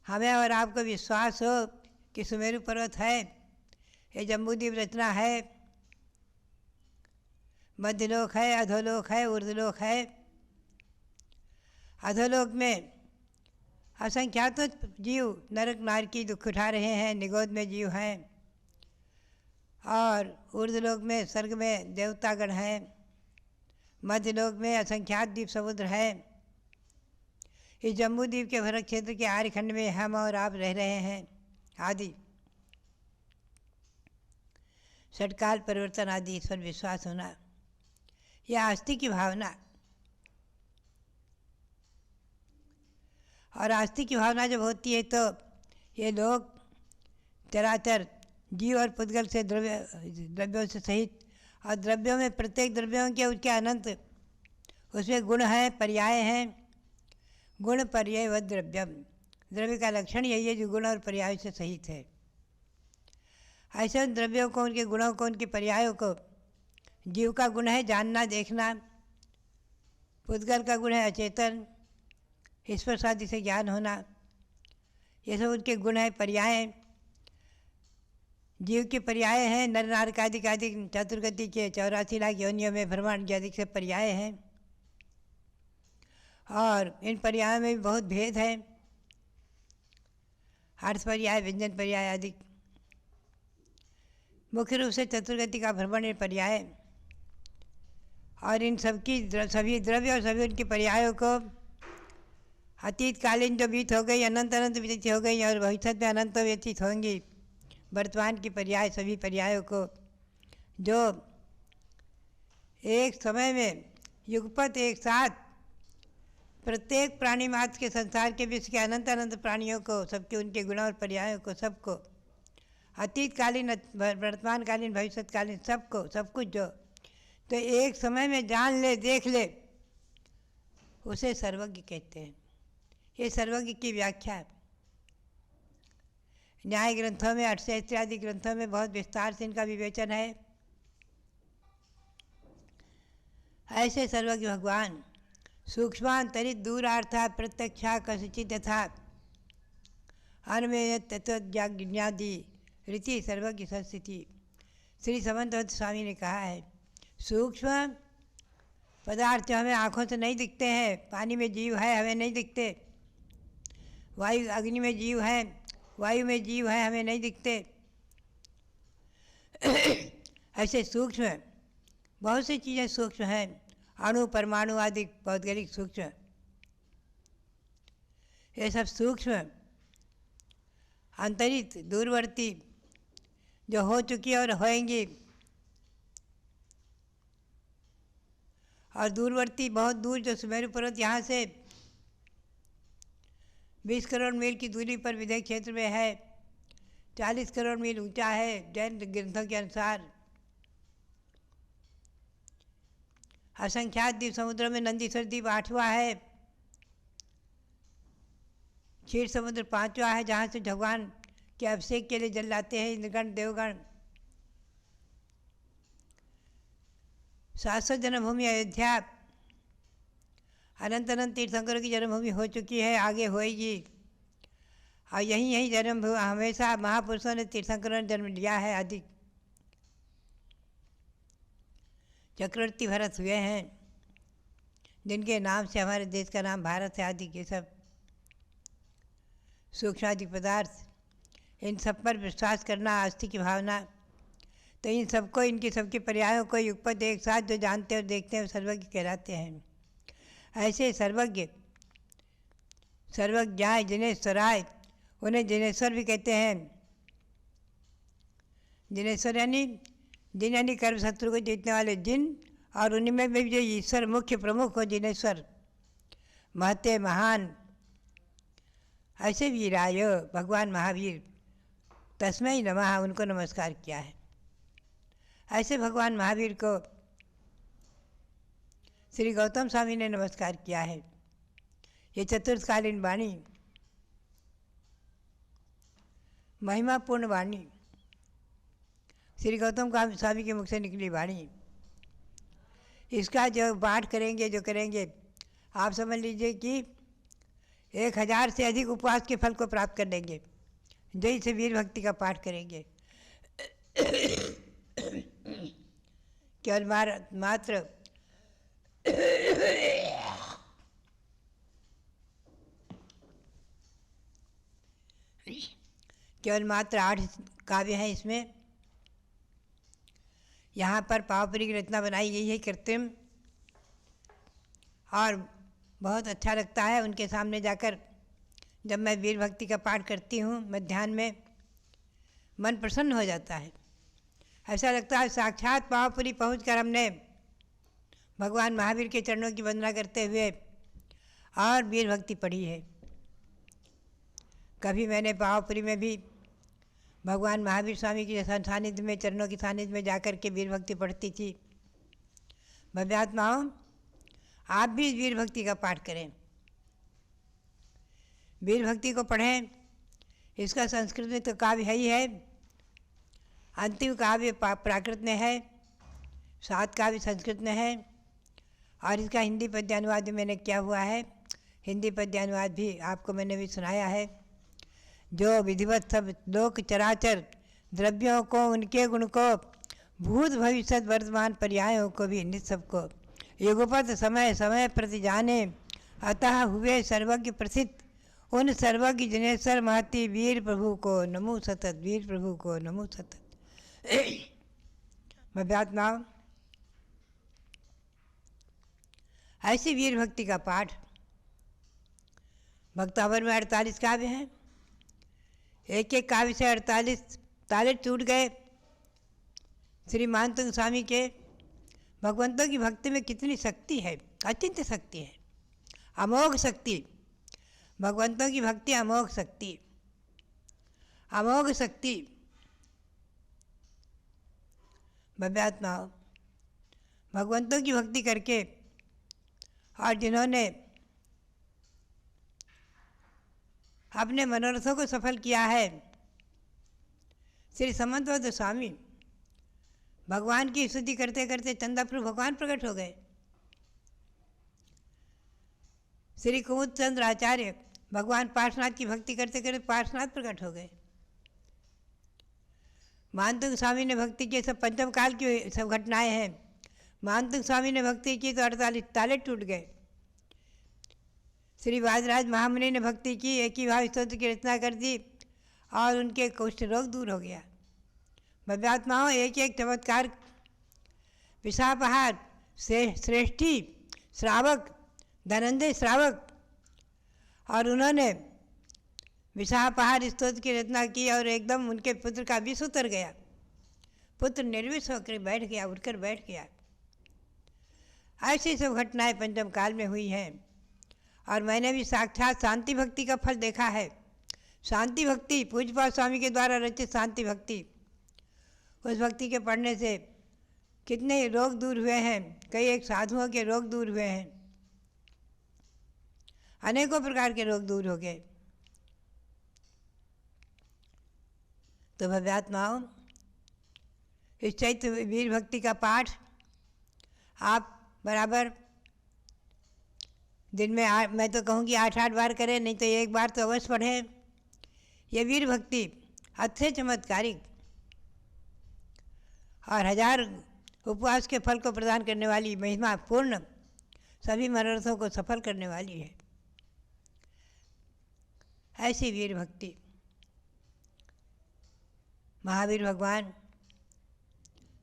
हमें और आपको विश्वास हो कि सुमेरु पर्वत है, ये जम्बूद्वीप रचना है, मध्यलोक है, अधोलोक है, ऊर्ध्वलोक है। अधोलोक में असंख्यात जीव नरक नारकी दुख उठा रहे हैं, निगोद में जीव हैं। और ऊर्ध्वलोक में, स्वर्ग में देवतागण हैं। मध्यलोक में असंख्यात द्वीप समुद्र है। इस जम्बूद्वीप के भरत क्षेत्र के आर्यखंड में हम और आप रह रहे हैं आदि। षटकाल परिवर्तन आदि, इस पर विश्वास होना, यह आस्तिक की भावना। और आस्तिक की भावना जब होती है तो ये लोग चराचर जीव और पुद्गल से द्रव्यों से सहित, और द्रव्यों में प्रत्येक द्रव्यों के उसके अनंत उसमें गुण हैं, पर्याय हैं। गुण पर्याय व द्रव्यम, द्रव्य का लक्षण यही है जो गुण और पर्याय से सहित है। ऐसे उन द्रव्यों को, उनके गुणों को, उनके पर्यायों को जीव का गुण है जानना देखना, पुद्गल का गुण है अचेतन, ईश्वर आदि से ज्ञान होना, ये सब उनके गुण है। पर्याय जीव के पर्याय हैं नर नारकादिक आदि चतुर्गति के 84 लाख योनियों में भ्रमण आदि से पर्याय हैं। और इन पर्यायों में भी बहुत भेद है, अर्थ पर्याय, व्यंजन पर्याय आदि। मुख्य रूप से चतुर्गति का भ्रमण ये पर्याय, और इन सबकी सभी द्रव्य और सभी उनके पर्यायों को अतीत कालीन जो बीत हो गई, अनंत अनंत व्यतीत हो गई और भविष्य में अनंत व्यतीत होंगी, वर्तमान की पर्याय सभी पर्यायों को जो एक समय में युगपत एक साथ प्रत्येक प्राणी मात्र के संसार के विश्व के अनंत अनंत प्राणियों को, सबके उनके गुणों और पर्यायों को, सबको अतीतकालीन, वर्तमानकालीन, भविष्यकालीन, सबको सब कुछ जो तो एक समय में जान ले, देख ले, उसे सर्वज्ञ कहते हैं। ये सर्वज्ञ की व्याख्या है। न्याय ग्रंथों में, अर्थशास्त्र आदि ग्रंथों में बहुत विस्तार से इनका विवेचन है। ऐसे सर्वज्ञ भगवान सूक्ष्मांतरित दूरार्था प्रत्यक्षा कसिचित यथा अन्वय तत्वज्ञादी रीति सर्वज्ञ संस्थिति। श्री समन्त स्वामी ने कहा है, सूक्ष्म पदार्थ हमें आँखों से नहीं दिखते हैं, पानी में जीव है हमें नहीं दिखते, वायु अग्नि में जीव है, वायु में जीव है हमें नहीं दिखते। ऐसे सूक्ष्म बहुत सी चीज़ें सूक्ष्म हैं, अणु परमाणु आदि भौगोलिक सूक्ष्म, ये सब सूक्ष्म अंतरित दूरवर्ती जो हो चुकी और होएंगी, और दूरवर्ती बहुत दूर जो सुमेरु पर्वत यहाँ से 20 करोड़ मील की दूरी पर विदेह क्षेत्र में है, 40 करोड़ मील ऊंचा है जैन ग्रंथों के अनुसार। असंख्यात द्वीप समुद्रों में नंदीश्वर द्वीप 8वां है, क्षीर समुद्र 5वां है जहाँ से भगवान के अभिषेक के लिए जल लाते हैं इंद्रगण देवगण। शाश्वत जन्मभूमि अयोध्या अनंत अनंत तीर्थंकरों की जन्मभूमि हो चुकी है, आगे होएगी, और यहीं यहीं जन्मभूमि हमेशा महापुरुषों ने तीर्थंकरों ने जन्म लिया है। आदि चक्रवर्ती भरत हुए हैं जिनके नाम से हमारे देश का नाम भारत है। आदि के सब सूक्ष्मादि पदार्थ, इन सब पर विश्वास करना, आस्तिक की भावना, तो इन सबको, इनके सबके पर्यायों को युगपत एक साथ जो जानते और देखते हैं सर्वज्ञ कहलाते हैं। ऐसे सर्वज्ञ सर्वज्ञाय जिनेश्वराय, उन्हें जिनेश्वर भी कहते हैं। जिनेश्वर यानी जिन यानी कर्म शत्रु को जीतने वाले जिन, और उन्हीं में भी जो ईश्वर मुख्य प्रमुख हो जिनेश्वर, महते महान। ऐसे वीराय भगवान महावीर तस्मै नमः, उनको नमस्कार किया है। ऐसे भगवान महावीर को श्री गौतम स्वामी ने नमस्कार किया है। ये चतुर्थकालीन वाणी, महिमापूर्ण वाणी, श्री गौतम स्वामी के मुख से निकली वाणी, इसका जो पाठ करेंगे, जो करेंगे, आप समझ लीजिए कि 1000 से अधिक उपवास के फल को प्राप्त कर लेंगे जो इसे वीर भक्ति का पाठ करेंगे। केवल मात्र केवल मात्र 8 काव्य हैं इसमें। यहाँ पर पावपुरी की रचना बनाई गई है कृत्रिम, और बहुत अच्छा लगता है उनके सामने जाकर। जब मैं वीर भक्ति का पाठ करती हूँ मध्याह्न में, मन प्रसन्न हो जाता है। ऐसा लगता है साक्षात पावपुरी पहुँचकर हमने भगवान महावीर के चरणों की वंदना करते हुए और वीर भक्ति पढ़ी है। कभी मैंने पावपुरी में भी भगवान महावीर स्वामी के सानिध्य में, चरणों की सानिध्य में जाकर के वीर भक्ति पढ़ती थी। भव्यात्माओं, आप भी वीर भक्ति का पाठ करें। वीर भक्ति को पढ़ें। इसका संस्कृत में तो काव्य है ही है, अंतिम काव्य प्राकृत में है, 7 काव्य संस्कृत में है और इसका हिंदी पद्यानुवाद भी मैंने किया हुआ है। हिंदी पद्यानुवाद भी आपको मैंने भी सुनाया है। जो विधिवत सब लोक चराचर द्रव्यों को, उनके गुण को, भूत भविष्य वर्तमान पर्यायों को भी नित सबको युगपत समय समय प्रति जाने, अतः हुए सर्वज्ञ प्रसिद्ध उन सर्वज्ञ जिनेश्वर महती वीर प्रभु को नमो सतत, वीर प्रभु को नमो सतत। भव्यात्माओं, ऐसी वीर भक्ति का पाठ भक्तावर में 48 काव्य हैं। एक एक काव्य से 48 ताले टूट गए। श्री मानतंग स्वामी के भगवंतों की भक्ति में कितनी शक्ति है, अचिंत्य शक्ति है, अमोघ शक्ति। भगवंतों की भक्ति अमोघ शक्ति, अमोघ शक्ति। भव्यात्माओं, भगवंतों की भक्ति करके और जिन्होंने अपने मनोरथों को सफल किया है, श्री समंतवत स्वामी भगवान की स्तुति करते करते चंदाप्रभु भगवान प्रकट हो गए। श्री कुमुद चंद्र आचार्य भगवान पार्श्वनाथ की भक्ति करते करते पार्श्वनाथ प्रकट हो गए। मानतुंग स्वामी ने भक्ति की, सब पंचम काल की सब घटनाएं हैं। मानतुंग स्वामी ने भक्ति की तो 48 ताले टूट गए। श्री वाजराज महामुनि ने भक्ति की, एक ही भाव स्तोत्र की रचना कर दी और उनके कुष्ठ रोग दूर हो गया। भव्यात्माओं, एक एक चमत्कार विशापहार श्रेष्ठी श्रावक धनंजय श्रावक, और उन्होंने विशापहार स्तोत्र की रचना की और एकदम उनके पुत्र का विष उतर गया। पुत्र निर्विष होकर बैठ गया, उठकर बैठ गया। ऐसी सब घटनाएं पंचम काल में हुई हैं और मैंने भी साक्षात शांति भक्ति का फल देखा है। शांति भक्ति, पूज्यपाद स्वामी के द्वारा रचित शांति भक्ति, उस भक्ति के पढ़ने से कितने रोग दूर हुए हैं। कई एक साधुओं के रोग दूर हुए हैं, अनेकों प्रकार के रोग दूर हो गए। तो भव्यात्माओं, इस चैत्र वीर भक्ति का पाठ आप बराबर दिन में मैं तो कहूँगी 8-8 बार करें, नहीं तो एक बार तो अवश्य पढ़ें। ये वीर भक्ति अत्यंत चमत्कारिक और 1000 उपवास के फल को प्रदान करने वाली, महिमा पूर्ण, सभी मनोरथों को सफल करने वाली है। ऐसी वीर भक्ति महावीर भगवान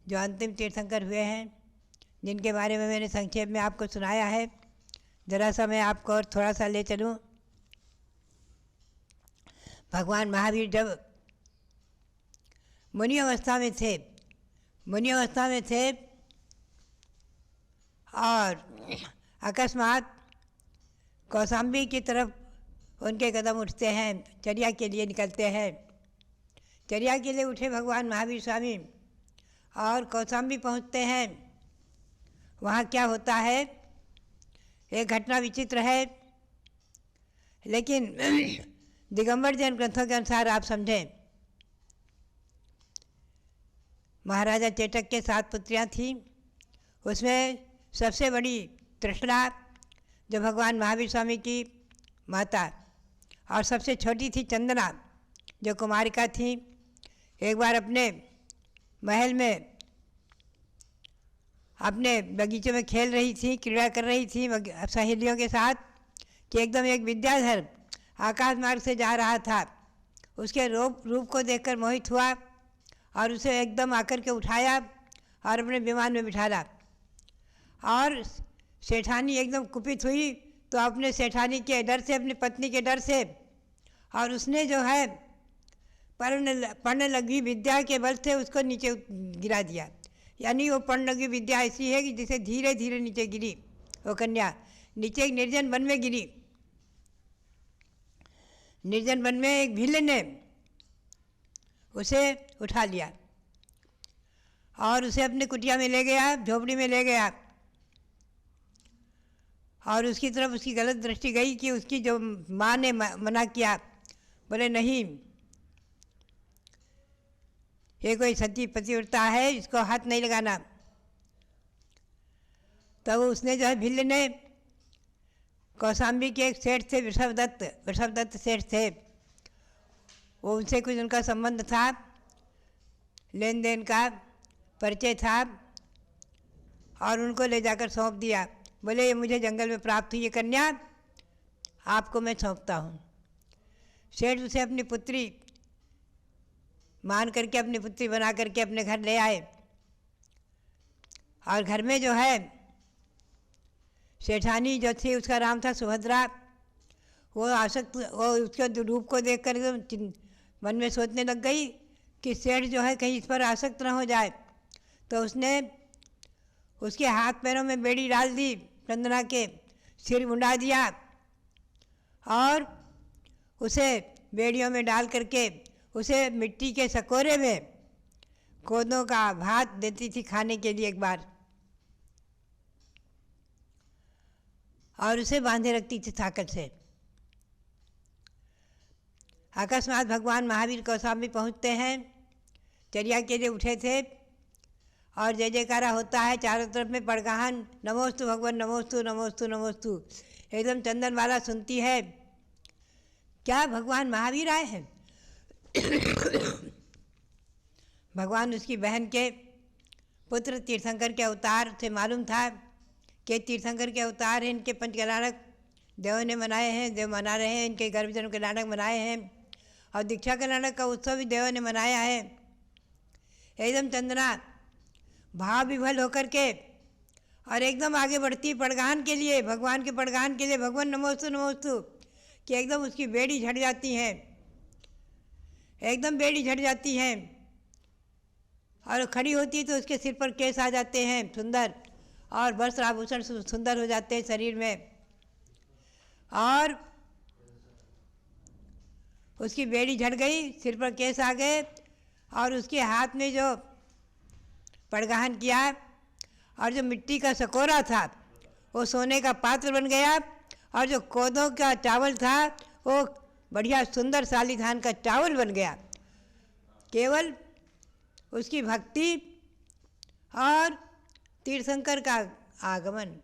जो अंतिम तीर्थंकर हुए हैं, जिनके बारे में मैंने संक्षेप में आपको सुनाया है, जरा सा मैं आपको और थोड़ा सा ले चलूँ। भगवान महावीर जब मुनि अवस्था में थे और अकस्मात कौशाम्बी की तरफ उनके कदम उठते हैं, चर्या के लिए निकलते हैं। चर्या के लिए उठे भगवान महावीर स्वामी और कौशाम्बी पहुंचते हैं। वहाँ क्या होता है, एक घटना विचित्र है, लेकिन दिगंबर जैन ग्रंथों के अनुसार आप समझें। महाराजा चेटक के 7 पुत्रियाँ थीं, उसमें सबसे बड़ी तृष्णा जो भगवान महावीर स्वामी की माता, और सबसे छोटी थी चंदना जो कुमारिका थी। एक बार अपने महल में अपने बगीचे में खेल रही थी, क्रीड़ा कर रही थी सहेलियों के साथ कि एकदम एक विद्याधर आकाश मार्ग से जा रहा था। उसके रूप को देखकर मोहित हुआ और उसे एकदम आकर के उठाया और अपने विमान में बिठाला। और सेठानी एकदम कुपित हुई तो अपने सेठानी के डर से, अपनी पत्नी के डर से, और उसने जो है पढ़ने लगी विद्या के बल से उसको नीचे गिरा दिया। यानी वो पढ़ने लगी विद्या ऐसी है कि जिसे धीरे धीरे नीचे गिरी वो कन्या, नीचे एक निर्जन वन में गिरी। निर्जन वन में एक भील ने उसे उठा लिया और उसे अपनी कुटिया में ले गया, झोपड़ी में ले गया और उसकी तरफ उसकी गलत दृष्टि गई कि उसकी जो माँ ने मना किया, बोले नहीं, ये कोई सती पतिव्रता है, इसको हाथ नहीं लगाना। तब उसने जो है भिल्ल ने कौशाम्बी के एक सेठ थे, वृषभदत्त सेठ थे, वो उनसे कुछ उनका संबंध था, लेन देन का परिचय था, और उनको ले जाकर सौंप दिया। बोले ये मुझे जंगल में प्राप्त हुई ये कन्या, आपको मैं सौंपता हूँ। सेठ उसे अपनी पुत्री मान करके, अपनी पुत्री बना करके अपने घर ले आए। और घर में जो है सेठानी जो थी, उसका नाम था सुभद्रा, वो उसके रूप को देख कर एकदम मन में सोचने लग गई कि सेठ जो है कहीं इस पर आसक्त न हो जाए। तो उसने उसके हाथ पैरों में बेड़ी डाल दी, चंदना के सिर मुंडा दिया, और उसे बेड़ियों में डाल करके उसे मिट्टी के सकोरे में कोदों का भात देती थी खाने के लिए एक बार, और उसे बांधे रखती थी थाकत से। अकस्मात भगवान महावीर कौशाम्बी पहुँचते हैं, चर्या के लिए उठे थे, और जय जयकारा होता है चारों तरफ में, पड़गाहन नमोस्तु भगवान, नमोस्तु नमोस्तु नमोस्तु। एकदम चंदन वाला सुनती है, क्या भगवान महावीर आए हैं। भगवान उसकी बहन के पुत्र तीर्थंकर के अवतार से मालूम था कि तीर्थंकर के अवतार हैं, इनके पंचकल्याणक देवों ने मनाए हैं, देव मना रहे हैं, इनके गर्भजन्म कल्याणक मनाए हैं, और दीक्षा कल्याणक का उत्सव भी देवों ने मनाया है। एकदम चंदना भाव विभल होकर के और एकदम आगे बढ़ती पड़गाहन के लिए, भगवान के पड़गाहन के लिए, भगवान नमोस्तु नमोस्तु, कि एकदम उसकी बेड़ी झड़ जाती है, एकदम बेड़ी झड़ जाती है, और खड़ी होती है तो उसके सिर पर केस आ जाते हैं सुंदर, और वस्त्र आभूषण सुंदर हो जाते हैं शरीर में, और उसकी बेड़ी झड़ गई, सिर पर केस आ गए, और उसके हाथ में जो पड़गाहन किया और जो मिट्टी का सकोरा था वो सोने का पात्र बन गया, और जो कोदों का चावल था वो बढ़िया सुंदर साली धान का चावल बन गया। केवल उसकी भक्ति और तीर्थंकर का आगमन,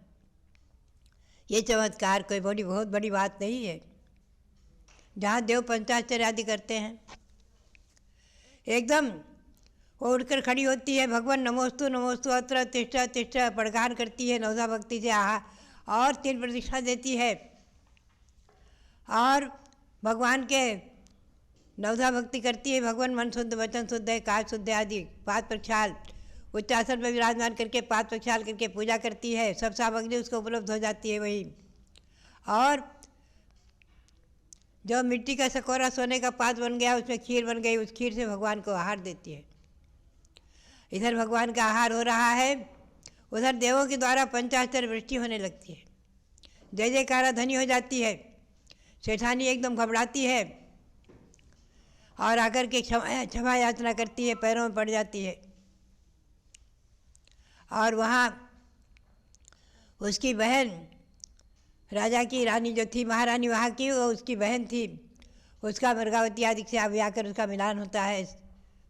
ये चमत्कार कोई बहुत बड़ी बात नहीं है। जहाँ देव पंचाश्चर्य आदि करते हैं, एकदम वो उठकर खड़ी होती है, भगवान नमोस्तु नमोस्तु अत्र तिष्ठा तिष्ठा पड़गाहन करती है नवधा भक्ति से, आहा, और 3 प्रदक्षिणा देती है, और भगवान के नवधा भक्ति करती है। भगवान मन शुद्ध, वचन शुद्ध है, काज शुद्ध आदि, पाद प्रक्षाल उच्चासन में विराजमान करके पाद प्रक्षाल करके पूजा करती है, सब सामग्री उसको उपलब्ध हो जाती है वही। और जो मिट्टी का सकोरा सोने का पात बन गया, उसमें खीर बन गई, उस खीर से भगवान को आहार देती है। इधर भगवान का आहार हो रहा है, उधर देवों के द्वारा पंचाश्चर्य वृष्टि होने लगती है, जय जयकारा ध्वनि हो जाती है। सेठानी एकदम घबराती है और आकर के क्षमा याचना करती है, पैरों में पड़ जाती है। और वहाँ उसकी बहन, राजा की रानी जो थी, महारानी वहाँ की, वो उसकी बहन थी, उसका मृगावती आदि से आकर उसका मिलान होता है,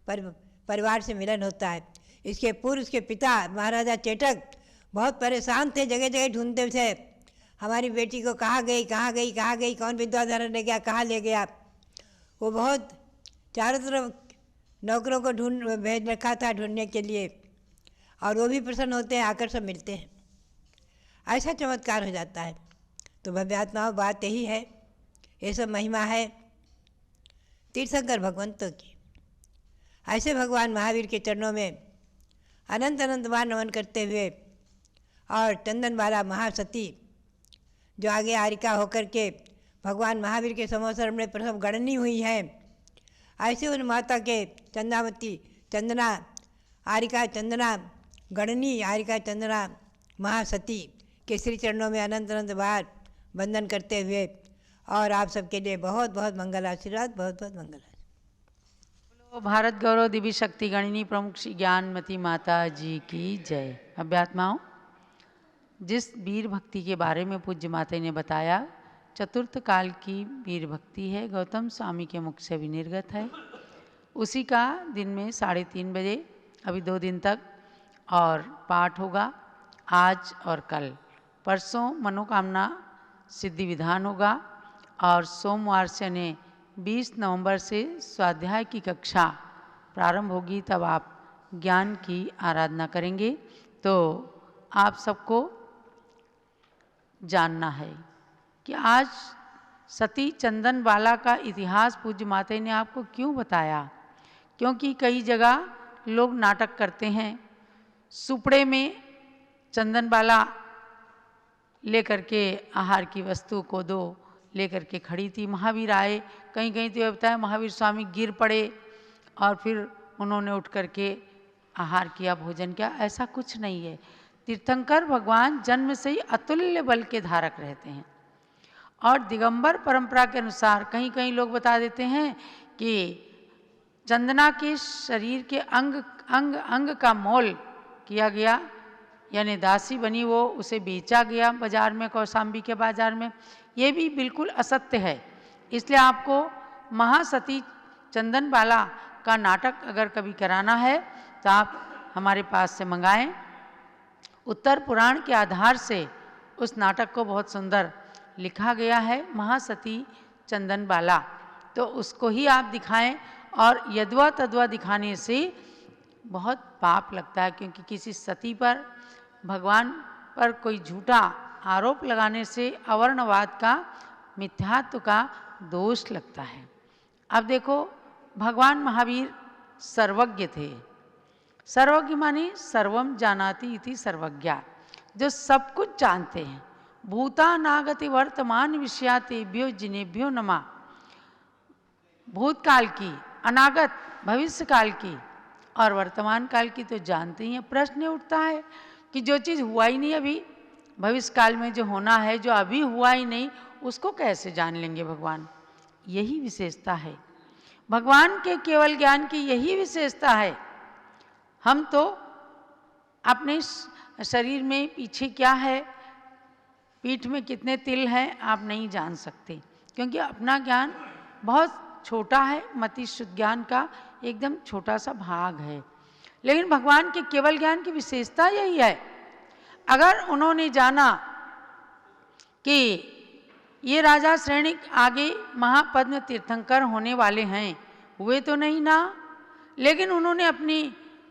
परिवार से मिलन होता है। इसके पूर्व उसके पिता महाराजा चेटक बहुत परेशान थे, जगह जगह ढूंढते थे, हमारी बेटी को कहाँ गई कहाँ गई कहाँ गई, कौन विद्याधर ले गया, कहाँ ले गया। वो बहुत चारों तरफ नौकरों को भेज रखा था ढूंढने के लिए, और वो भी प्रसन्न होते हैं, आकर सब मिलते हैं। ऐसा चमत्कार हो जाता है। तो भव्यात्माओं, बात यही है, ये सब महिमा है तीर्थंकर भगवंतों की। ऐसे भगवान महावीर के चरणों में अनंत अनंत बार नमन करते हुए, और चंदनबाला महासती जो आगे आरिका होकर के भगवान महावीर के समोसर में प्रथम गणनी हुई है, ऐसे उन माता के चंदावती, चंदना, आरिका चंदना, गणनी आरिका चंदना महासती के श्री चरणों में अनंत अनंत बार वंदन करते हुए, और आप सबके लिए बहुत बहुत मंगल आशीर्वाद, बहुत बहुत मंगल आशीर्वाद। भारत गौरव दिव्य शक्ति गणिनी प्रमुख श्री ज्ञानमती माता जी की जय। अभ्यात्माओं, जिस वीर भक्ति के बारे में पूज्य माता ने बताया, चतुर्थ काल की वीर भक्ति है, गौतम स्वामी के मुख से भी निर्गत है। उसी का दिन में 3:30 बजे अभी 2 दिन तक और पाठ होगा, आज और कल। परसों मनोकामना सिद्धि विधान होगा और सोमवार से यानी 20 नवंबर से स्वाध्याय की कक्षा प्रारंभ होगी, तब आप ज्ञान की आराधना करेंगे। तो आप सबको जानना है कि आज सती चंदन बाला का इतिहास पूज्य माता ने आपको क्यों बताया, क्योंकि कई जगह लोग नाटक करते हैं। सुपड़े में चंदन बाला लेकर के आहार की वस्तु को दो लेकर के खड़ी थी, महावीर आए, कहीं कहीं तो ये बताया महावीर स्वामी गिर पड़े और फिर उन्होंने उठ करके आहार किया, भोजन किया। ऐसा कुछ नहीं है। तीर्थंकर भगवान जन्म से ही अतुल्य बल के धारक रहते हैं और दिगंबर परंपरा के अनुसार कहीं कहीं लोग बता देते हैं कि चंदना के शरीर के अंग अंग अंग का मोल किया गया, यानी दासी बनी, वो उसे बेचा गया बाजार में, कौशाम्बी के बाजार में। ये भी बिल्कुल असत्य है। इसलिए आपको महासती चंदन बाला का नाटक अगर कभी कराना है तो आप हमारे पास से मंगाएं। उत्तर पुराण के आधार से उस नाटक को बहुत सुंदर लिखा गया है, महासती चंदन बाला, तो उसको ही आप दिखाएं। और यद्वा तद्वा दिखाने से बहुत पाप लगता है, क्योंकि किसी सती पर भगवान पर कोई झूठा आरोप लगाने से अवर्णवाद का, मिथ्यात्व का दोष लगता है। अब देखो, भगवान महावीर सर्वज्ञ थे। सर्वज्ञ माने सर्वम जानाति इति सर्वज्ञा, जो सब कुछ जानते हैं। भूता नागति वर्तमान विषयातेभ्यो जिनेभ्यो नमः। भूतकाल की, अनागत भविष्य काल की और वर्तमान काल की तो जानते ही हैं। प्रश्न उठता है कि जो चीज़ हुआ ही नहीं अभी, भविष्य काल में जो होना है, जो अभी हुआ ही नहीं, उसको कैसे जान लेंगे भगवान? यही विशेषता है भगवान के केवल ज्ञान की, यही विशेषता है। हम तो अपने शरीर में पीछे क्या है, पीठ में कितने तिल हैं, आप नहीं जान सकते, क्योंकि अपना ज्ञान बहुत छोटा है। मति शुद्ध ज्ञान का एकदम छोटा सा भाग है। लेकिन भगवान के केवल ज्ञान की विशेषता यही है। अगर उन्होंने जाना कि ये राजा श्रेणिक आगे महापद्म तीर्थंकर होने वाले हैं, हुए तो नहीं ना, लेकिन उन्होंने अपनी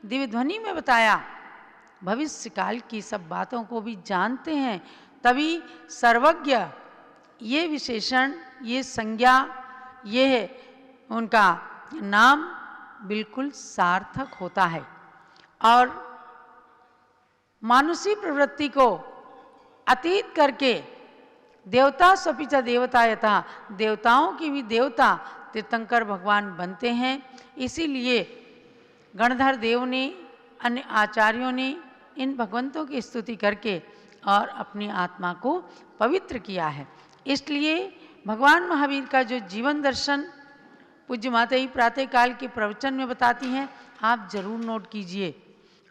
दिव्य ध्वनि में बताया, भविष्य काल की सब बातों को भी जानते हैं, तभी सर्वज्ञ ये विशेषण, ये संज्ञा, ये उनका नाम बिल्कुल सार्थक होता है। और मानुषी प्रवृत्ति को अतीत करके देवता स्वपिच देवता यथा, देवताओं की भी देवता तीर्थंकर भगवान बनते हैं। इसीलिए गणधर देव ने, अन्य आचार्यों ने इन भगवंतों की स्तुति करके और अपनी आत्मा को पवित्र किया है। इसलिए भगवान महावीर का जो जीवन दर्शन पूज्य माता ही प्रातः काल के प्रवचन में बताती हैं, आप जरूर नोट कीजिए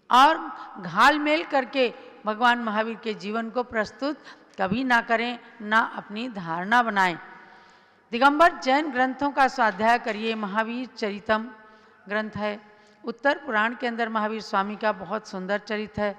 और घाल मेल करके भगवान महावीर के जीवन को प्रस्तुत कभी ना करें, ना अपनी धारणा बनाएं। दिगंबर जैन ग्रंथों का स्वाध्याय करिए। महावीर चरितम ग्रंथ है, उत्तर पुराण के अंदर महावीर स्वामी का बहुत सुंदर चरित्र है।